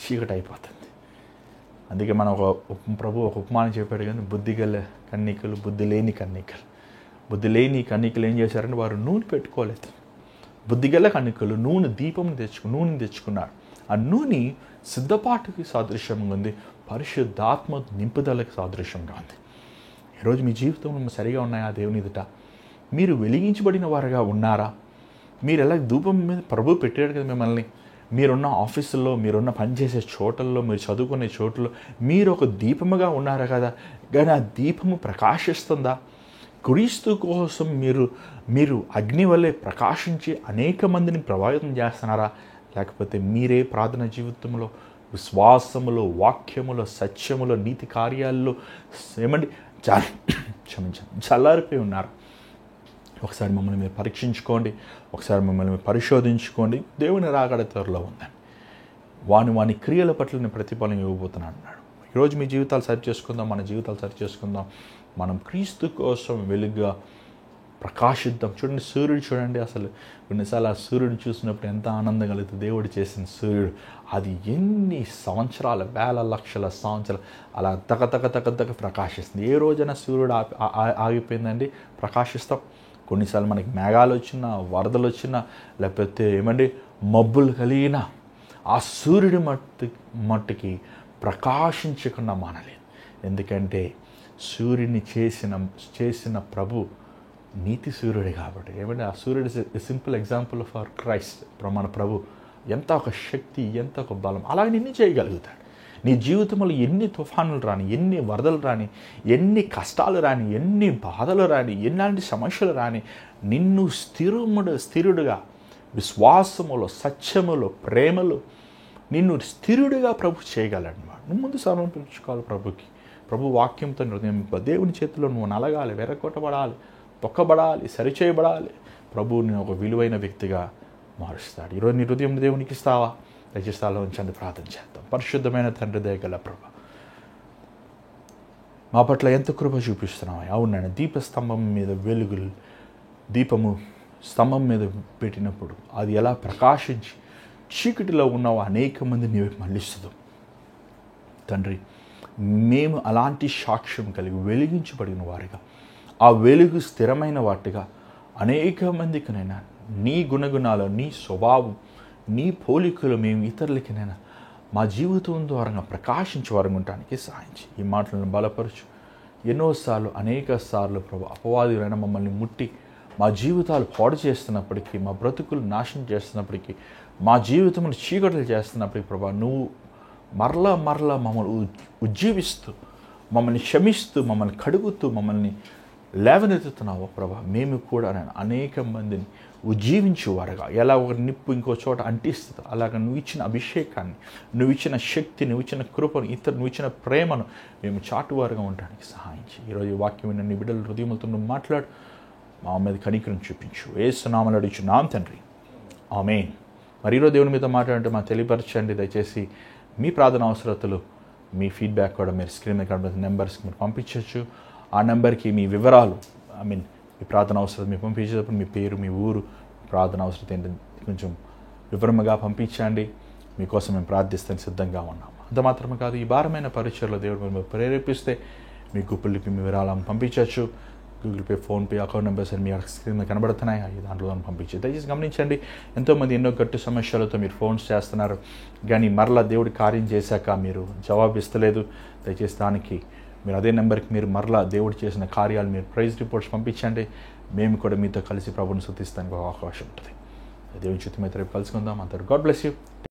చీకటి అయిపోతుంది. అందుకే మనం ప్రభు ఒక ఉపమానం చెప్పాడు కానీ, బుద్ధి గల కన్నికలు, బుద్ధి లేని కన్నికలు. బుద్ధి లేని కన్నికలు ఏం చేశారంటే వారు నూనె పెట్టుకోలేదు. బుద్ధి గల కన్నికలు నూనె నూనె తెచ్చుకున్నారు. ఆ నూనె సిద్ధపాటుకి సాదృశ్యంగా ఉంది, పరిశుద్ధాత్మ నింపుదలకి సాదృశ్యంగా ఉంది. ఈరోజు మీ జీవితంలో సరిగా ఉన్నాయా? దేవుని ఎదుట మీరు వెలిగించబడిన వారుగా ఉన్నారా? మీరు ఎలా ధూపం మీద ప్రభు పెట్టాడు కదా మిమ్మల్ని. మీరున్న ఆఫీసుల్లో, మీరున్న పనిచేసే చోటల్లో, మీరు చదువుకునే చోట్లలో మీరు ఒక దీపముగా ఉన్నారు కదా. కానీ ఆ దీపము ప్రకాశిస్తుందా? క్రీస్తు కోసం మీరు అగ్ని వల్లే ప్రకాశించి అనేక మందిని ప్రభావితం చేస్తున్నారా? లేకపోతే మీరే ప్రార్థన జీవితంలో, విశ్వాసములో, వాక్యములో, సత్యములో, నీతి కార్యాల్లో చల్లారిపోయి ఉన్నారు? ఒకసారి మమ్మల్ని మీరు పరీక్షించుకోండి, ఒకసారి మమ్మల్ని మీరు పరిశోధించుకోండి. దేవుని రాకడ త్వరలో ఉందని వాని క్రియల పట్ల నేను ప్రతిఫలం ఇవ్వబోతున్నాను అన్నాడు. ఈరోజు మీ జీవితాలు సరి చేసుకుందాం, మన జీవితాలు సరి చేసుకుందాం. మనం క్రీస్తు కోసం వెలుగుగా ప్రకాశిద్దాం. చూడండి, సూర్యుడు చూడండి, అసలు కొన్నిసార్లు ఆ సూర్యుడు చూసినప్పుడు ఎంత ఆనందం కలుగుతుంది. దేవుడు చేసిన సూర్యుడు అది ఎన్ని సంవత్సరాల, వేల లక్షల సంవత్సరాలు అలా తగ ప్రకాశిస్తుంది. ఏ రోజైనా సూర్యుడు ఆగిపోయిందండి? ప్రకాశిస్తాం. కొన్నిసార్లు మనకి మేఘాలు వచ్చినా, వరదలు వచ్చినా, లేకపోతే మబ్బులు కలిగినా ఆ సూర్యుడి మట్టుకి ప్రకాశించకుండా మానలేదు. ఎందుకంటే సూర్యుని చేసిన ప్రభు నీతి సూర్యుడే కాబట్టి. ఆ సూర్యుడు simple example of our Christ. మన ప్రభు ఎంత ఒక శక్తి, ఎంత ఒక బలం, అలాగే నిన్ను చేయగలుగుతాడు. నీ జీవితంలో ఎన్ని తుఫానులు రాని, ఎన్ని వరదలు రాని, ఎన్ని కష్టాలు రాని, ఎన్ని బాధలు రాని, ఎలాంటి సమస్యలు రాని, నిన్ను స్థిరుడుగా విశ్వాసములో, సత్యములో, ప్రేమలో నిన్ను స్థిరుడిగా ప్రభు చేయగలడు. నువ్వు ముందు సమర్పించుకోవాలి ప్రభుకి. ప్రభు వాక్యంతో దేవుని చేతిలో నువ్వు నలగాలి, వెరగొట్టబడాలి, తొక్కబడాలి, సరిచేయబడాలి. ప్రభువుని ఒక విలువైన వ్యక్తిగా మారుస్తాడు. ఈరోజు నీ హృదయం దేవునికి ఇస్తావా? దయచేస్తాలో ఉంచండి, ప్రార్థన చేద్దాం. పరిశుద్ధమైన తండ్రి, దయగల ప్రభు, మా పట్ల ఎంత కృప చూపిస్తున్నావా? అవునండి, దీపస్తంభం మీద వెలుగులు, దీపము స్తంభం మీద పెట్టినప్పుడు అది ఎలా ప్రకాశించి చీకటిలో ఉన్న అనేక మంది నీవు మళ్ళిస్తుంది తండ్రి. మేము అలాంటి సాక్ష్యం కలిగి వెలిగించబడిన వారిగా, ఆ వెలుగు స్థిరమైన వాటిగా అనేక మందికినైనా నీ గుణగుణాలు, నీ స్వభావం, నీ పోలికలు మేము ఇతరులకినైనా మా జీవితం ద్వారా ప్రకాశించే వారంగా ఉండటానికి సహాయించి ఈ మాటలను బలపరచు. ఎన్నోసార్లు, అనేక సార్లు ప్రభు అపవాదులైన మమ్మల్ని ముట్టి మా జీవితాలు పాడు చేస్తున్నప్పటికీ, మా బ్రతుకులు నాశనం చేస్తున్నప్పటికీ, మా జీవితంలో చీకట్లు చేస్తున్నప్పటికీ ప్రభా, నువ్వు మరలా మమ్మల్ని ఉజ్జీవిస్తూ, మమ్మల్ని క్షమిస్తూ, మమ్మల్ని కడుగుతూ, మమ్మల్ని లేవనెత్తుతున్నావు ప్రభా. మేము కూడా అనేక మందిని ఉజ్జీవించేవారుగా, ఎలా ఒక నిప్పు ఇంకో చోట అంటిస్తుందో అలాగ నువ్వు ఇచ్చిన అభిషేకాన్ని, నువ్వు ఇచ్చిన శక్తి, నువ్వు ఇచ్చిన కృపను, నువ్వు ఇచ్చిన ప్రేమను మేము చాటువారుగా ఉండడానికి సహాయించి ఈరోజు వాక్యం నీ బిడ్డల హృదయములతో నువ్వు మాట్లాడు. మా మీద కనికరం చూపించు. యేసు నామములో అడుగుచున్నాం తండ్రి, ఆమేన్. మరి ఈరోజు దేవుని మీతో మాట్లాడంటే మాకు తెలియపరచండి. దయచేసి మీ ప్రార్థన అవసరతలు, మీ ఫీడ్బ్యాక్ కూడా మీరు స్క్రీన్ మీద కనబడుతున్న నెంబర్స్కి మీరు పంపించవచ్చు. ఆ నెంబర్కి మీ వివరాలు, మీ ప్రార్థన అవసరం మీరు పంపించేటప్పుడు మీ పేరు, మీ ఊరు, ప్రార్థన అవసరం ఏంటంటే కొంచెం వివరంగా పంపించండి. మీకోసం మేము ప్రార్థిస్తానికి సిద్ధంగా ఉన్నాం. అంత మాత్రమే కాదు, ఈ భారమైన పరిచయలో దేవుడు మిమ్మల్ని ప్రేరేపిస్తే మీ గూగుల్ పే మీ వివరాలను పంపించవచ్చు. Google pay, PhonePe account numbers అని మీ స్క్రీన్ మీద కనబడుతున్నాయి. అవి దాంట్లో పంపించి దయచేసి గమనించండి. ఎంతోమంది ఎన్నో గట్టి సమస్యలతో మీరు ఫోన్స్ చేస్తున్నారు, కానీ మరలా దేవుడి కార్యం చేశాక మీరు జవాబు ఇస్తలేదు. దయచేసి దానికి మీరు అదే నెంబర్కి మీరు మరలా దేవుడు చేసిన కార్యాలు మీరు ప్రైజ్ రిపోర్ట్స్ పంపించండి. మేము కూడా మీతో కలిసి ప్రభుని స్తుతిస్తానికి ఒక అవకాశం ఉంటుంది. దేవుని చిత్తమైతే రేపు కలుసుకుందాం. అంతవరకు గాడ్ బ్లెస్ యూ.